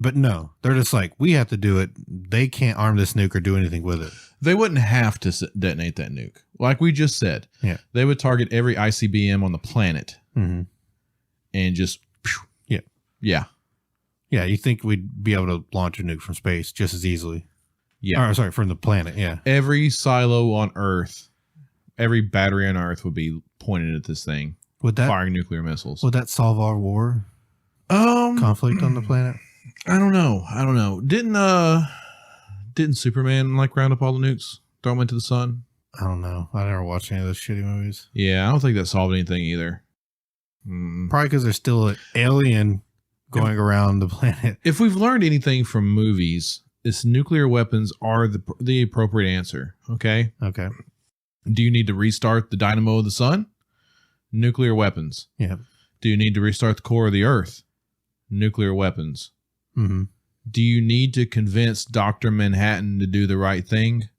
Speaker 1: But no, they're just like, we have to do it. They can't arm this nuke or do anything with it.
Speaker 2: They wouldn't have to detonate that nuke. Like we just said.
Speaker 1: Yeah.
Speaker 2: They would target every ICBM on the planet
Speaker 1: and
Speaker 2: just.
Speaker 1: Yeah.
Speaker 2: Yeah.
Speaker 1: Yeah. You think we'd be able to launch a nuke from space just as easily?
Speaker 2: Yeah.
Speaker 1: Or, sorry, from the planet. Yeah.
Speaker 2: Every silo on Earth, every battery on Earth would be pointed at this thing. Firing nuclear missiles.
Speaker 1: Would that solve our war? Conflict on the planet?
Speaker 2: I don't know. Didn't Superman like round up all the nukes, throw them into the sun?
Speaker 1: I don't know. I never watched any of those shitty movies.
Speaker 2: Yeah, I don't think that solved anything either.
Speaker 1: Probably because there's still an alien going around the planet.
Speaker 2: If we've learned anything from movies, it's nuclear weapons are the appropriate answer. Okay.
Speaker 1: Okay.
Speaker 2: Do you need to restart the dynamo of the sun? Nuclear weapons.
Speaker 1: Yeah.
Speaker 2: Do you need to restart the core of the Earth? Nuclear weapons.
Speaker 1: Mm-hmm.
Speaker 2: Do you need to convince Dr. Manhattan to do the right thing?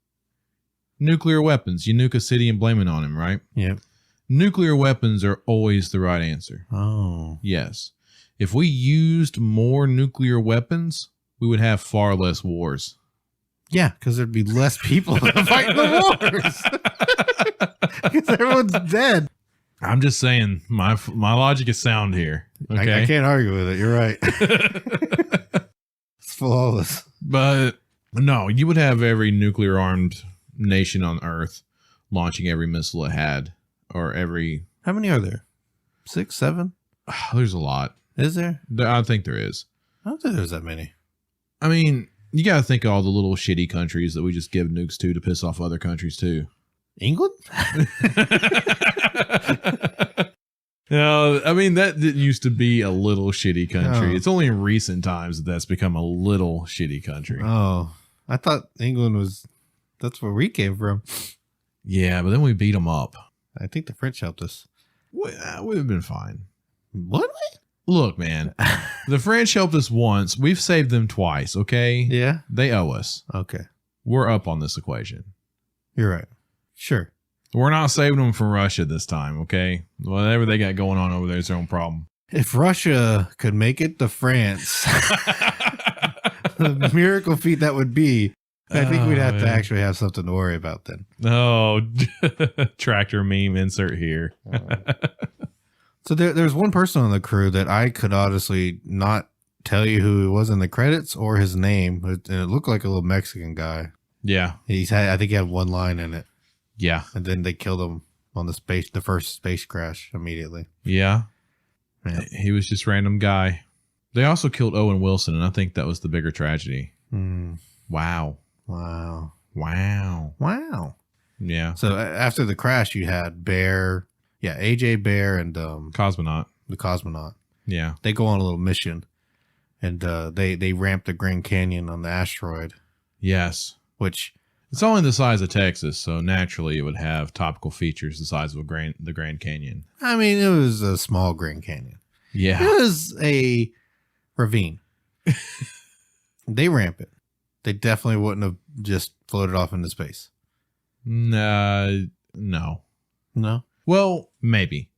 Speaker 2: Nuclear weapons. You nuke a city and blame it on him, right?
Speaker 1: Yep.
Speaker 2: Nuclear weapons are always the right answer.
Speaker 1: Oh.
Speaker 2: Yes. If we used more nuclear weapons, we would have far less wars.
Speaker 1: Yeah, because there'd be less people fighting the wars. Because everyone's dead.
Speaker 2: I'm just saying, my logic is sound here. Okay,
Speaker 1: I can't argue with it. You're right. It's flawless.
Speaker 2: But no, you would have every nuclear armed nation on Earth launching every missile it had, or every.
Speaker 1: How many are there? 6, 7?
Speaker 2: There's a lot.
Speaker 1: Is there?
Speaker 2: I think there is.
Speaker 1: I don't think there's that many.
Speaker 2: I mean, you got to think of all the little shitty countries that we just give nukes to piss off other countries too.
Speaker 1: England?
Speaker 2: No, I mean, that used to be a little shitty country.
Speaker 1: Oh.
Speaker 2: It's only in recent times that that's become a little shitty country.
Speaker 1: Oh, I thought England was, that's where we came from.
Speaker 2: Yeah, but then we beat them up.
Speaker 1: I think the French helped us.
Speaker 2: We'd have been fine.
Speaker 1: What?
Speaker 2: Look, man, the French helped us once. We've saved them twice, okay?
Speaker 1: Yeah.
Speaker 2: They owe us.
Speaker 1: Okay.
Speaker 2: We're up on this equation.
Speaker 1: You're right. Sure.
Speaker 2: We're not saving them from Russia this time, okay? Whatever they got going on over there is their own problem.
Speaker 1: If Russia could make it to France, the miracle feat that would be, I think we'd have to actually have something to worry about then.
Speaker 2: Oh, tractor meme insert here.
Speaker 1: So there's one person on the crew that I could honestly not tell you who he was in the credits or his name. And it looked like a little Mexican guy.
Speaker 2: Yeah.
Speaker 1: I think he had one line in it.
Speaker 2: Yeah.
Speaker 1: And then they killed him on the first space crash immediately.
Speaker 2: Yeah.
Speaker 1: Yeah.
Speaker 2: He was just random guy. They also killed Owen Wilson, and I think that was the bigger tragedy. Wow.
Speaker 1: Wow.
Speaker 2: Wow.
Speaker 1: Wow.
Speaker 2: Yeah.
Speaker 1: So after the crash, you had Bear. Yeah, AJ Bear and
Speaker 2: Cosmonaut.
Speaker 1: The cosmonaut.
Speaker 2: Yeah.
Speaker 1: They go on a little mission, and they ramp the Grand Canyon on the asteroid.
Speaker 2: Yes.
Speaker 1: Which
Speaker 2: it's only the size of Texas, so naturally it would have topical features the size of the Grand Canyon.
Speaker 1: I mean, it was a small Grand Canyon.
Speaker 2: Yeah.
Speaker 1: It was a ravine. They ramp it. They definitely wouldn't have just floated off into space.
Speaker 2: No.
Speaker 1: No?
Speaker 2: Well, maybe.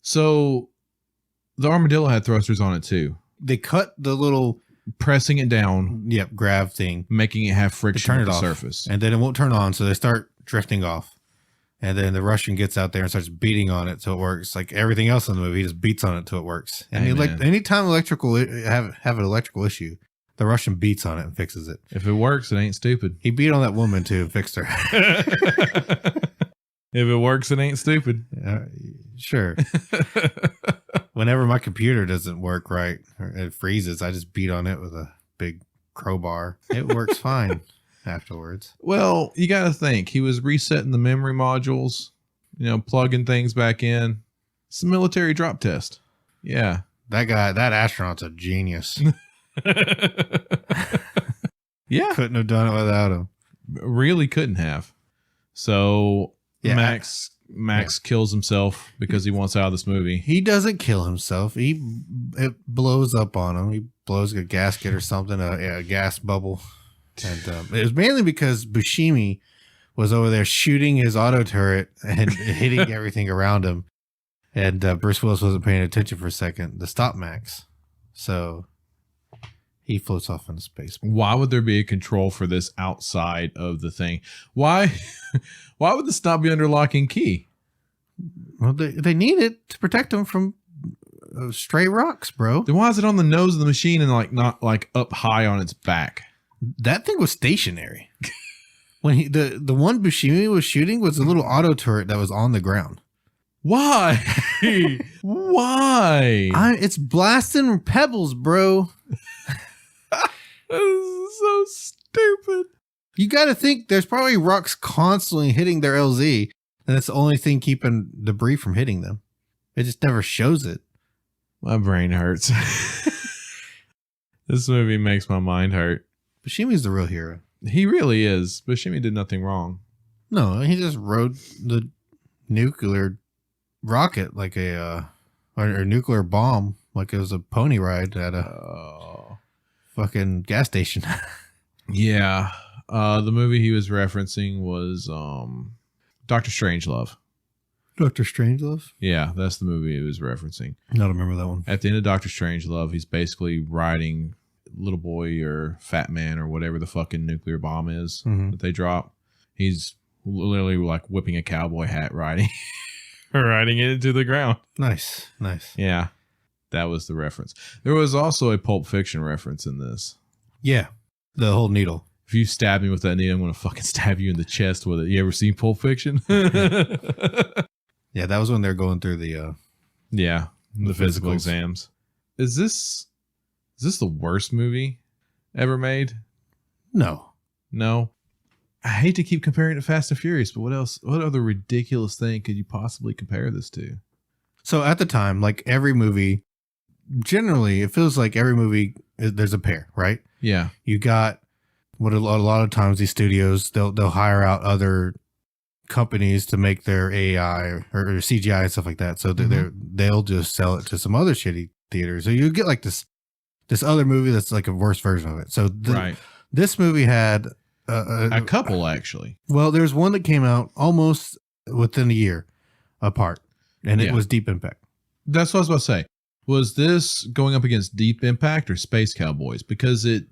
Speaker 2: So the Armadillo had thrusters on it too.
Speaker 1: They cut the little
Speaker 2: pressing it down.
Speaker 1: Yep, grav thing.
Speaker 2: Making it have friction
Speaker 1: turn
Speaker 2: with
Speaker 1: it
Speaker 2: the
Speaker 1: off,
Speaker 2: surface.
Speaker 1: And then it won't turn on, so they start drifting off. And then the Russian gets out there and starts beating on it till it works. Like everything else in the movie, he just beats on it till it works. And anytime have an electrical issue, the Russian beats on it and fixes it.
Speaker 2: If it works, it ain't stupid.
Speaker 1: He beat on that woman too and fixed her.
Speaker 2: If it works, it ain't stupid.
Speaker 1: Sure. Whenever my computer doesn't work right or it freezes, I just beat on it with a big crowbar. It works fine afterwards.
Speaker 2: Well, you got to think. He was resetting the memory modules, plugging things back in. It's a military drop test. Yeah.
Speaker 1: That astronaut's a genius.
Speaker 2: Yeah.
Speaker 1: Couldn't have done it without him.
Speaker 2: Really couldn't have. So
Speaker 1: Yeah,
Speaker 2: Max kills himself because he wants out of this movie.
Speaker 1: He doesn't kill himself. It blows up on him. He blows a gasket or something, a gas bubble. And it was mainly because Buscemi was over there shooting his auto turret and hitting everything around him. And Bruce Willis wasn't paying attention for a second to stop Max. So he floats off into space.
Speaker 2: Why would there be a control for this outside of the thing? Why would this not be under lock and key?
Speaker 1: Well, they need it to protect them from stray rocks, bro.
Speaker 2: Then why is it on the nose of the machine and like not like up high on its back?
Speaker 1: That thing was stationary. When the one Buscemi was shooting was a little auto turret that was on the ground.
Speaker 2: Why? Why?
Speaker 1: It's blasting pebbles, bro.
Speaker 2: This is so stupid.
Speaker 1: You got to think there's probably rocks constantly hitting their LZ, and that's the only thing keeping debris from hitting them. It just never shows it.
Speaker 2: My brain hurts. This movie makes my mind hurt.
Speaker 1: Buscemi's the real hero.
Speaker 2: He really is. Buscemi did nothing wrong.
Speaker 1: No, he just rode the nuclear rocket like a or nuclear bomb like it was a pony ride at a fucking gas station.
Speaker 2: Yeah. The movie he was referencing was Dr. Strangelove.
Speaker 1: Dr. Strangelove?
Speaker 2: Yeah, that's the movie he was referencing.
Speaker 1: I don't remember that one.
Speaker 2: At the end of Dr. Strangelove, he's basically riding Little Boy or Fat Man or whatever the fucking nuclear bomb is that they drop. He's literally like whipping a cowboy hat riding riding it into the ground.
Speaker 1: Nice.
Speaker 2: Yeah, that was the reference. There was also a Pulp Fiction reference in this.
Speaker 1: Yeah, the whole needle.
Speaker 2: If you stab me with that needle, I'm going to fucking stab you in the chest with it. You ever seen Pulp Fiction?
Speaker 1: Yeah, that was when they're going through the
Speaker 2: physical exams. Is this the worst movie ever made?
Speaker 1: No.
Speaker 2: I hate to keep comparing it to Fast and Furious, but what else? What other ridiculous thing could you possibly compare this to?
Speaker 1: So at the time, like every movie, generally, it feels like every movie, there's a pair, right?
Speaker 2: Yeah.
Speaker 1: You got what a lot of times these studios, they'll hire out other companies to make their AI or CGI and stuff like that. So they'll just sell it to some other shitty theaters. So you get like this other movie that's like a worse version of it. So this movie had
Speaker 2: a couple actually.
Speaker 1: Well, there's one that came out almost within a year apart, and it was Deep Impact.
Speaker 2: That's what I was about to say. Was this going up against Deep Impact or Space Cowboys? Because it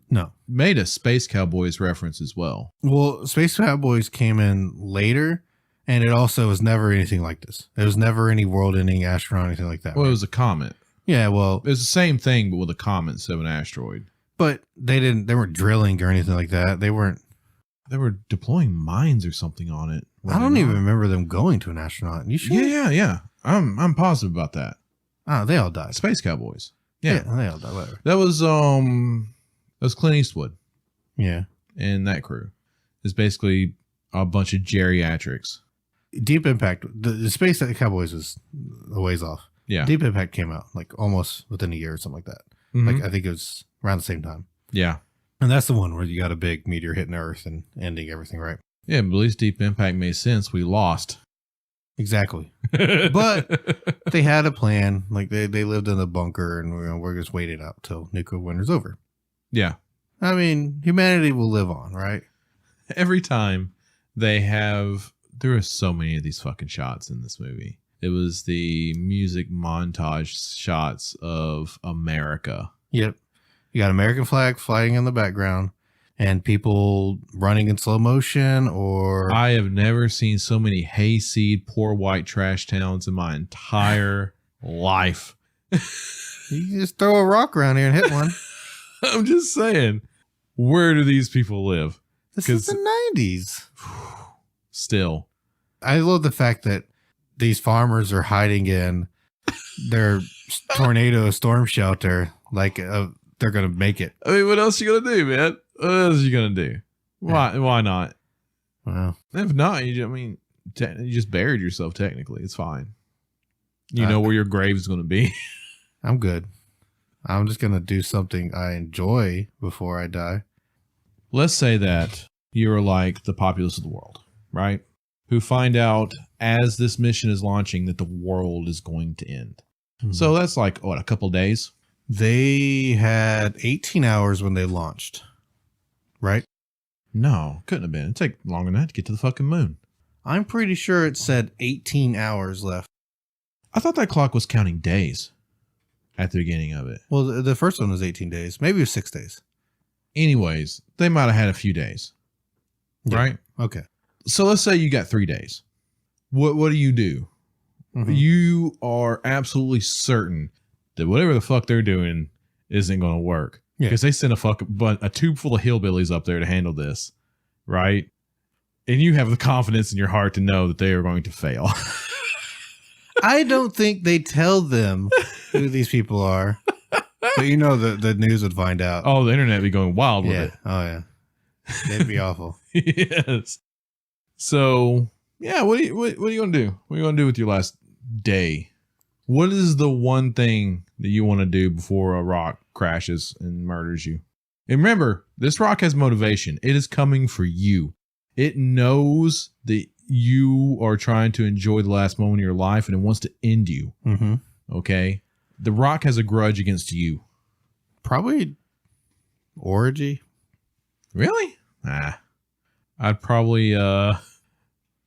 Speaker 2: made a Space Cowboys reference as well. Well,
Speaker 1: Space Cowboys came in later, and it also was never anything like this. It was never any world-ending astronaut or anything like that.
Speaker 2: Well, it was a comet.
Speaker 1: Yeah, well,
Speaker 2: it was the same thing, but with a comet instead of an asteroid.
Speaker 1: But they weren't drilling or anything like that. They were
Speaker 2: deploying mines or something on it.
Speaker 1: I don't even remember them going to an astronaut. You sure?
Speaker 2: Yeah. I'm positive about that.
Speaker 1: Oh, they all died.
Speaker 2: Space Cowboys. Yeah,
Speaker 1: they all died. Whatever.
Speaker 2: That was Clint Eastwood.
Speaker 1: Yeah,
Speaker 2: and that crew is basically a bunch of geriatrics.
Speaker 1: Deep Impact, the Space Cowboys was a ways off.
Speaker 2: Yeah,
Speaker 1: Deep Impact came out like almost within a year or something like that. Like I think it was around the same time.
Speaker 2: Yeah,
Speaker 1: and that's the one where you got a big meteor hitting Earth and ending everything, right?
Speaker 2: Yeah, but at least Deep Impact made sense. We lost.
Speaker 1: Exactly. But they had a plan. Like they lived in a bunker, and we're just waiting up till nuclear winter's over.
Speaker 2: Yeah.
Speaker 1: I mean, humanity will live on, right?
Speaker 2: Every time there are so many of these fucking shots in this movie. It was the music montage shots of America.
Speaker 1: Yep. You got American flag flying in the background. And people running in slow motion, or
Speaker 2: I have never seen so many hayseed, poor white trash towns in my entire life.
Speaker 1: You just throw a rock around here and hit one.
Speaker 2: I'm just saying, where do these people live?
Speaker 1: This is the 90s.
Speaker 2: Still.
Speaker 1: I love the fact that these farmers are hiding in their tornado storm shelter like they're going to make it.
Speaker 2: I mean, what else are you going to do, man? What else are you going to do? Why not?
Speaker 1: Well,
Speaker 2: if not, you just buried yourself technically. It's fine. You know where your grave is going to be.
Speaker 1: I'm good. I'm just going to do something I enjoy before I die.
Speaker 2: Let's say that you're like the populace of the world, right? Who find out as this mission is launching that the world is going to end. Mm-hmm. So that's like, what, a couple days?
Speaker 1: They had 18 hours when they launched, right?
Speaker 2: No, couldn't have been. It'd take longer than that to get to the fucking moon.
Speaker 1: I'm pretty sure it said 18 hours left.
Speaker 2: I thought that clock was counting days at the beginning of it.
Speaker 1: Well, the first one was 18 days. Maybe it was 6 days.
Speaker 2: Anyways, they might have had a few days, right?
Speaker 1: Okay.
Speaker 2: So let's say you got 3 days. What do you do? Mm-hmm. You are absolutely certain that whatever the fuck they're doing isn't going to work. Yeah. Because they sent a tube full of hillbillies up there to handle this, right? And you have the confidence in your heart to know that they are going to fail.
Speaker 1: I don't think they tell them who these people are. But you know the news would find out.
Speaker 2: Oh, the internet would be going wild with it.
Speaker 1: Oh, yeah. It'd be awful.
Speaker 2: Yes. So, yeah, what are you going to do? What are you going to do with your last day? What is the one thing that you want to do before a rock crashes and murders you? And remember, this rock has motivation. It is coming for you. It knows that you are trying to enjoy the last moment of your life and it wants to end you. Mm-hmm. Okay? The rock has a grudge against you. Probably
Speaker 1: orgy.
Speaker 2: Really? I'd probably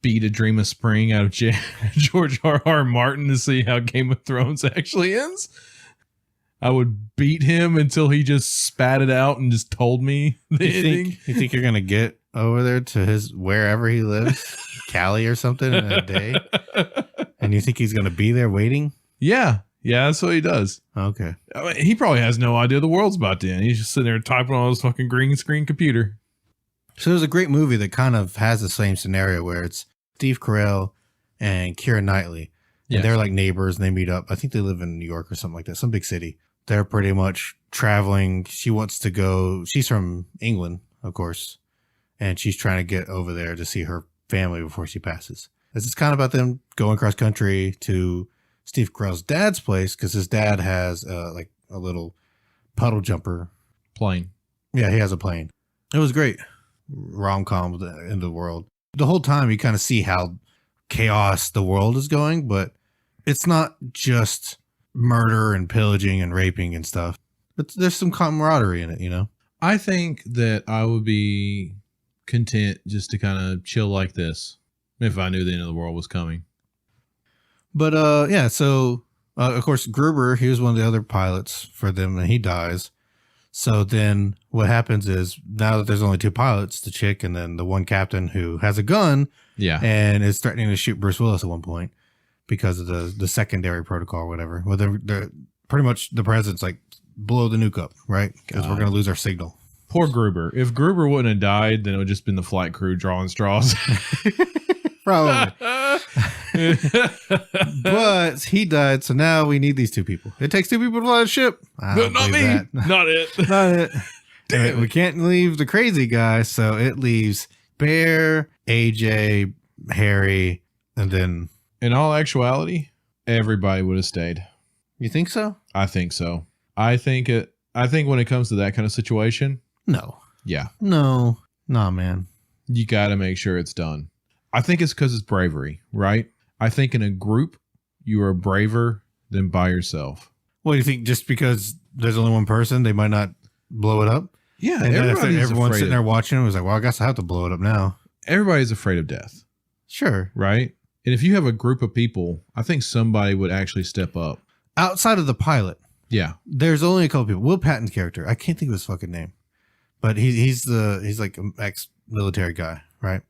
Speaker 2: beat A Dream of Spring out of George R.R. Martin to see how Game of Thrones actually ends. I would beat him until he just spat it out and just told me the ending.
Speaker 1: You think you're going to get over there to his wherever he lives, Cali or something in a day? And you think he's going to be there waiting?
Speaker 2: Yeah. Yeah, that's what he does.
Speaker 1: Okay.
Speaker 2: I mean, he probably has no idea the world's about to end. He's just sitting there typing on his fucking green screen computer.
Speaker 1: So there's a great movie that kind of has the same scenario where it's Steve Carell and Keira Knightley. And yes. They're like neighbors and they meet up. I think they live in New York or something like that, some big city. They're pretty much traveling. She wants to go. She's from England, of course. And she's trying to get over there to see her family before she passes. This is kind of about them going cross country to Steve Carell's dad's place because his dad has like a little puddle jumper
Speaker 2: plane.
Speaker 1: Yeah, he has a plane. It was great. Rom-com in the world. The whole time you kind of see how chaos the world is going, but it's not just murder and pillaging and raping and stuff. But there's some camaraderie in it, you know?
Speaker 2: I think that I would be content just to kind of chill like this if I knew the end of the world was coming.
Speaker 1: But yeah, so of course Gruber, he was one of the other pilots for them, and he dies. So then what happens is now that there's only two pilots, the chick and then the one captain who has a gun,
Speaker 2: yeah,
Speaker 1: and is threatening to shoot Bruce Willis at one point because of the secondary protocol or whatever. Well, they're pretty much the president's like, blow the nuke up, right? Because we're gonna lose our signal.
Speaker 2: Poor Gruber. If Gruber wouldn't have died, then it would just been the flight crew drawing straws.
Speaker 1: Probably. But he died, so now we need these two people. It takes two people to fly a ship.
Speaker 2: But not me.
Speaker 1: That.
Speaker 2: Not it.
Speaker 1: Not it.
Speaker 2: Damn.
Speaker 1: We can't leave the crazy guy, so it leaves Bear, AJ, Harry, and then...
Speaker 2: In all actuality, everybody would have stayed.
Speaker 1: You think so?
Speaker 2: I think so. I think when it comes to that kind of situation...
Speaker 1: No.
Speaker 2: Yeah.
Speaker 1: No. Nah, man.
Speaker 2: You got to make sure it's done. I think it's because it's bravery, right? I think in a group, you are braver than by yourself.
Speaker 1: What do you think? Just because there's only one person, they might not blow it up?
Speaker 2: Yeah.
Speaker 1: And then if everyone's sitting there watching, it was like, well, I guess I have to blow it up now.
Speaker 2: Everybody's afraid of death.
Speaker 1: Sure.
Speaker 2: Right? And if you have a group of people, I think somebody would actually step up.
Speaker 1: Outside of the pilot.
Speaker 2: Yeah.
Speaker 1: There's only a couple people. Will Patton's character. I can't think of his fucking name. But he's like an ex-military guy, right?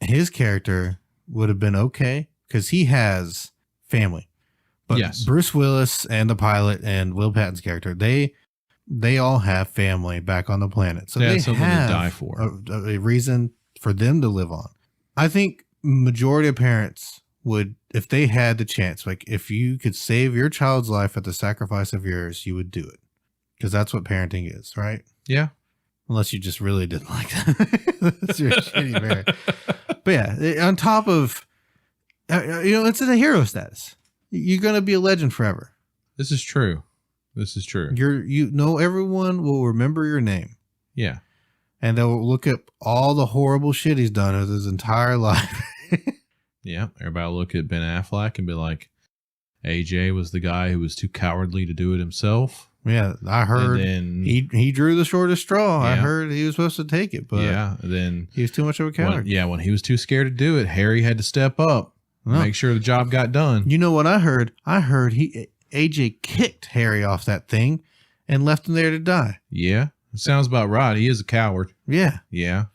Speaker 1: His character would have been okay because he has family. But yes. Bruce Willis and the pilot and Will Patton's character, they all have family back on the planet. So they
Speaker 2: something
Speaker 1: have
Speaker 2: to die for.
Speaker 1: A reason for them to live on. I think majority of parents would, if they had the chance, like if you could save your child's life at the sacrifice of yours, you would do it. Because that's what parenting is, right?
Speaker 2: Yeah.
Speaker 1: Unless you just really didn't like that. That's your shitty parent. But yeah, on top of, it's in a hero status. You're going to be a legend forever.
Speaker 2: This is true. This is true.
Speaker 1: Everyone will remember your name.
Speaker 2: Yeah.
Speaker 1: And they'll look at all the horrible shit he's done with his entire life.
Speaker 2: Yeah. Everybody will look at Ben Affleck and be like, AJ was the guy who was too cowardly to do it himself.
Speaker 1: Yeah, I heard he drew the shortest straw. Yeah. I heard he was supposed to take it, but
Speaker 2: then
Speaker 1: he was too much of a coward.
Speaker 2: When he was too scared to do it, Harry had to step up, make sure the job got done.
Speaker 1: You know what I heard? I heard AJ kicked Harry off that thing and left him there to die.
Speaker 2: Yeah, it sounds about right. He is a coward.
Speaker 1: Yeah.
Speaker 2: Yeah.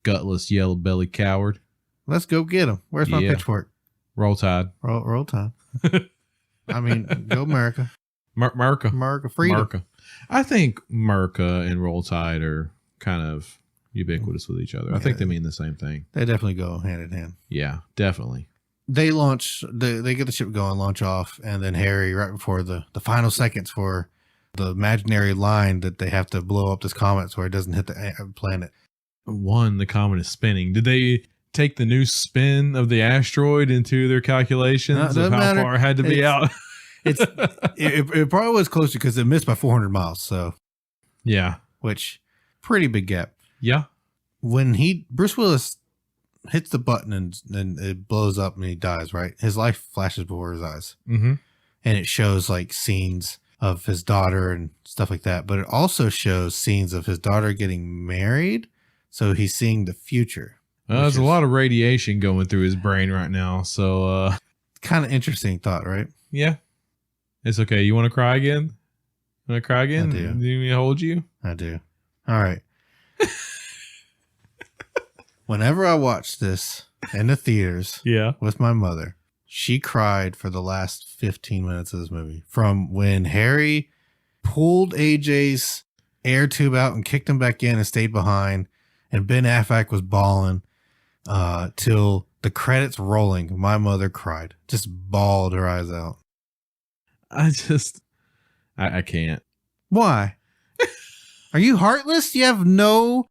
Speaker 2: Gutless, yellow belly coward.
Speaker 1: Let's go get him. Where's my pitchfork?
Speaker 2: Roll Tide.
Speaker 1: Roll Tide. I mean, go America.
Speaker 2: America.
Speaker 1: Freedom.
Speaker 2: America. I think America and Roll Tide are kind of ubiquitous with each other. Yeah, I think they mean the same thing.
Speaker 1: They definitely go hand in hand.
Speaker 2: Yeah, definitely.
Speaker 1: They launch, they get the ship going, launch off, and then Harry, right before the final seconds for the imaginary line that they have to blow up this comet so it doesn't hit the planet.
Speaker 2: The comet is spinning. Did they take the new spin of the asteroid into their calculations of how far it had to be out?
Speaker 1: It probably was closer because it missed by 400 miles. So
Speaker 2: yeah,
Speaker 1: which pretty big gap.
Speaker 2: Yeah.
Speaker 1: When Bruce Willis hits the button and it blows up and he dies, right? His life flashes before his eyes.
Speaker 2: Mm-hmm.
Speaker 1: And it shows like scenes of his daughter and stuff like that. But it also shows scenes of his daughter getting married. So he's seeing the future.
Speaker 2: There's a lot of radiation going through his brain right now. So
Speaker 1: kind of interesting thought, right?
Speaker 2: Yeah. It's okay. You want to cry again? Want to cry again?
Speaker 1: I do.
Speaker 2: Do you need me to hold you?
Speaker 1: I do. All right. Whenever I watch this in the theaters with my mother, she cried for the last 15 minutes of this movie. From when Harry pulled AJ's air tube out and kicked him back in and stayed behind, and Ben Affleck was bawling, till the credits rolling, my mother cried. Just bawled her eyes out.
Speaker 2: I can't.
Speaker 1: Why? Are you heartless? You have no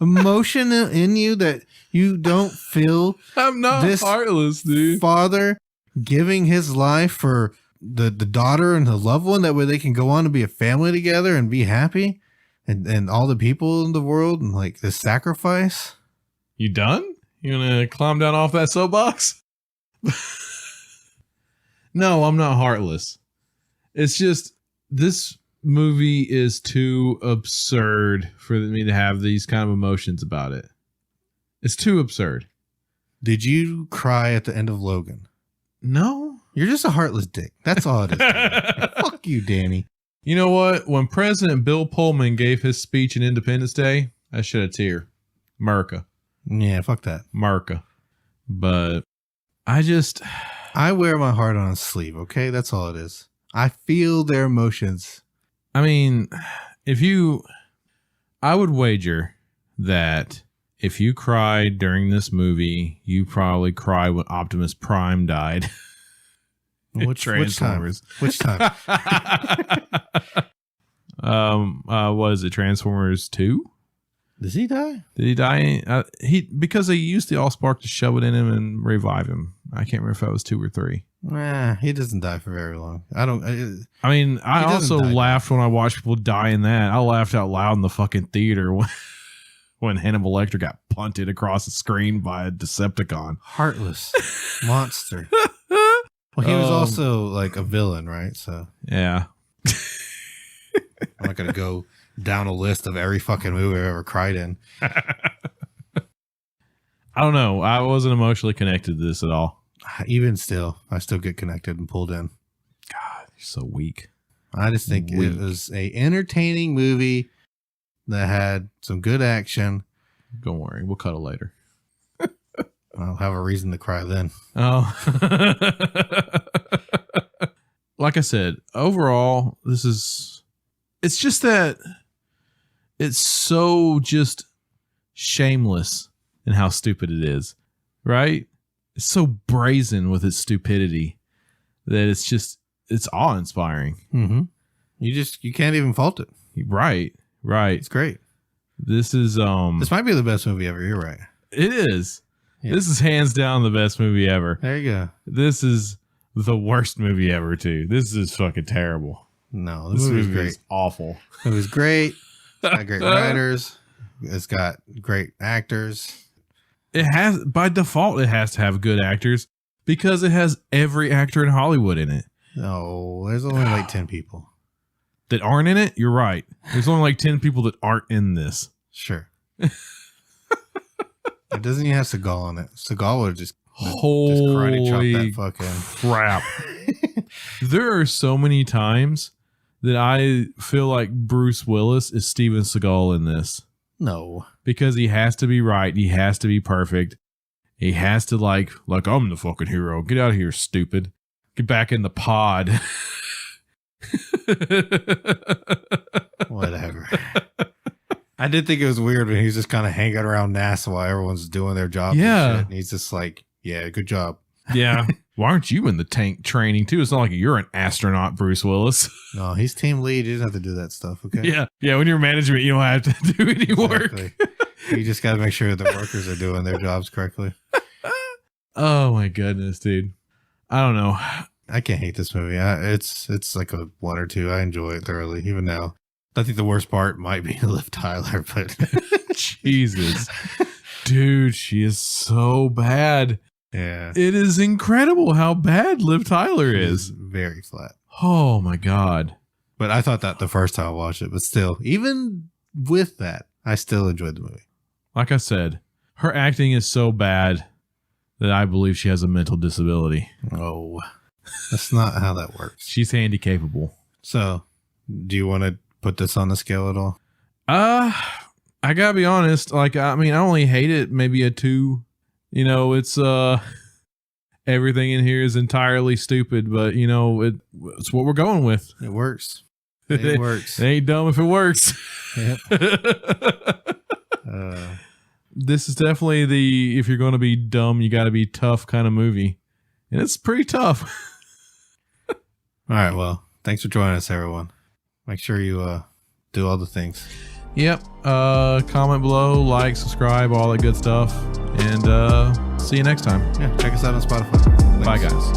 Speaker 1: emotion in you that you don't feel?
Speaker 2: I'm not heartless, dude.
Speaker 1: Father giving his life for the daughter and the loved one, that way they can go on to be a family together and be happy, and all the people in the world, and like this sacrifice.
Speaker 2: You done? You gonna climb down off that soapbox? No, I'm not heartless. It's just this movie is too absurd for me to have these kind of emotions about it. It's too absurd.
Speaker 1: Did you cry at the end of Logan?
Speaker 2: No.
Speaker 1: You're just a heartless dick. That's all it is. Fuck you, Danny.
Speaker 2: You know what? When President Bill Pullman gave his speech in Independence Day, I shed a tear. America.
Speaker 1: Yeah, fuck that.
Speaker 2: America. But
Speaker 1: I wear my heart on a sleeve, okay? That's all it is. I feel their emotions.
Speaker 2: I mean, I would wager that if you cried during this movie, you probably cried when Optimus Prime died.
Speaker 1: Which Transformers? Which time?
Speaker 2: What is it? Transformers 2?
Speaker 1: Does he die?
Speaker 2: Did he die? Because they used the Allspark to shove it in him and revive him. I can't remember if that was 2 or 3.
Speaker 1: Nah, he doesn't die for very long. I
Speaker 2: also laughed when I watched people die in that. I laughed out loud in the fucking theater when Hannibal Lecter got punted across the screen by a Decepticon.
Speaker 1: Heartless monster. Well, he was also like a villain, right? So
Speaker 2: yeah.
Speaker 1: I'm not gonna go down a list of every fucking movie I've ever cried in.
Speaker 2: I don't know. I wasn't emotionally connected to this at all.
Speaker 1: Even still, I still get connected and pulled in.
Speaker 2: God, you're so weak.
Speaker 1: I just think it was a entertaining movie that had some good action.
Speaker 2: Don't worry, we'll cut it later.
Speaker 1: I'll have a reason to cry then.
Speaker 2: Oh. Like I said, overall, it's just that it's so just shameless in how stupid it is, right? It's so brazen with its stupidity that it's awe-inspiring.
Speaker 1: Mm-hmm. You can't even fault it.
Speaker 2: Right.
Speaker 1: It's great.
Speaker 2: This
Speaker 1: might be the best movie ever. You're right.
Speaker 2: It is. Yeah. This is hands down the best movie ever.
Speaker 1: There you go.
Speaker 2: This is the worst movie ever too. This is fucking terrible.
Speaker 1: No, the
Speaker 2: This
Speaker 1: movie's
Speaker 2: movie
Speaker 1: great.
Speaker 2: is awful.
Speaker 1: It was great. It's got great writers. It's got great actors.
Speaker 2: It has, by default, it has to have good actors because it has every actor in Hollywood in it.
Speaker 1: No, there's only like 10 people.
Speaker 2: That aren't in it? You're right. There's only like 10 people that aren't in this.
Speaker 1: Sure. It doesn't even have Seagal in it. Seagal would just
Speaker 2: Holy
Speaker 1: karate chop that fucking
Speaker 2: crap. There are so many times that I feel like Bruce Willis is Steven Seagal in this.
Speaker 1: No.
Speaker 2: Because he has to be right. He has to be perfect. He has to like I'm the fucking hero. Get out of here, stupid. Get back in the pod.
Speaker 1: Whatever. I did think it was weird when he was just kind of hanging around NASA while everyone's doing their job.
Speaker 2: Yeah.
Speaker 1: And shit, and he's just like, yeah, good job.
Speaker 2: Yeah. Why aren't you in the tank training too? It's not like you're an astronaut, Bruce Willis.
Speaker 1: No, he's team lead. He doesn't have to do that stuff. Okay.
Speaker 2: Yeah. Yeah. When you're management, you don't have to do any work.
Speaker 1: You just got to make sure the workers are doing their jobs correctly.
Speaker 2: Oh my goodness, dude. I don't know.
Speaker 1: I can't hate this movie. It's like a 1 or 2. I enjoy it thoroughly, even now. I think the worst part might be Liv Tyler, but
Speaker 2: Jesus, dude, she is so bad.
Speaker 1: Yeah,
Speaker 2: it is incredible how bad Liv Tyler is.
Speaker 1: Very flat.
Speaker 2: Oh my god!
Speaker 1: But I thought that the first time I watched it, but still, even with that, I still enjoyed the movie.
Speaker 2: Like I said, her acting is so bad that I believe she has a mental disability.
Speaker 1: Oh, that's not how that works.
Speaker 2: She's handicapable.
Speaker 1: So, do you want to put this on the scale at all?
Speaker 2: I gotta be honest. Like, I mean, I only hate it maybe a 2. You know, it's everything in here is entirely stupid, but you know, it's what we're going with.
Speaker 1: It works. It works.
Speaker 2: It ain't dumb if it works.
Speaker 1: Yep.
Speaker 2: This is definitely the if you're going to be dumb, you got to be tough kind of movie, and it's pretty tough.
Speaker 1: All right. Well, thanks for joining us, everyone. Make sure you do all the things.
Speaker 2: Yep. Comment below, like, subscribe, all that good stuff, and see you next time.
Speaker 1: Yeah. Check us out on Spotify.
Speaker 2: Bye, guys.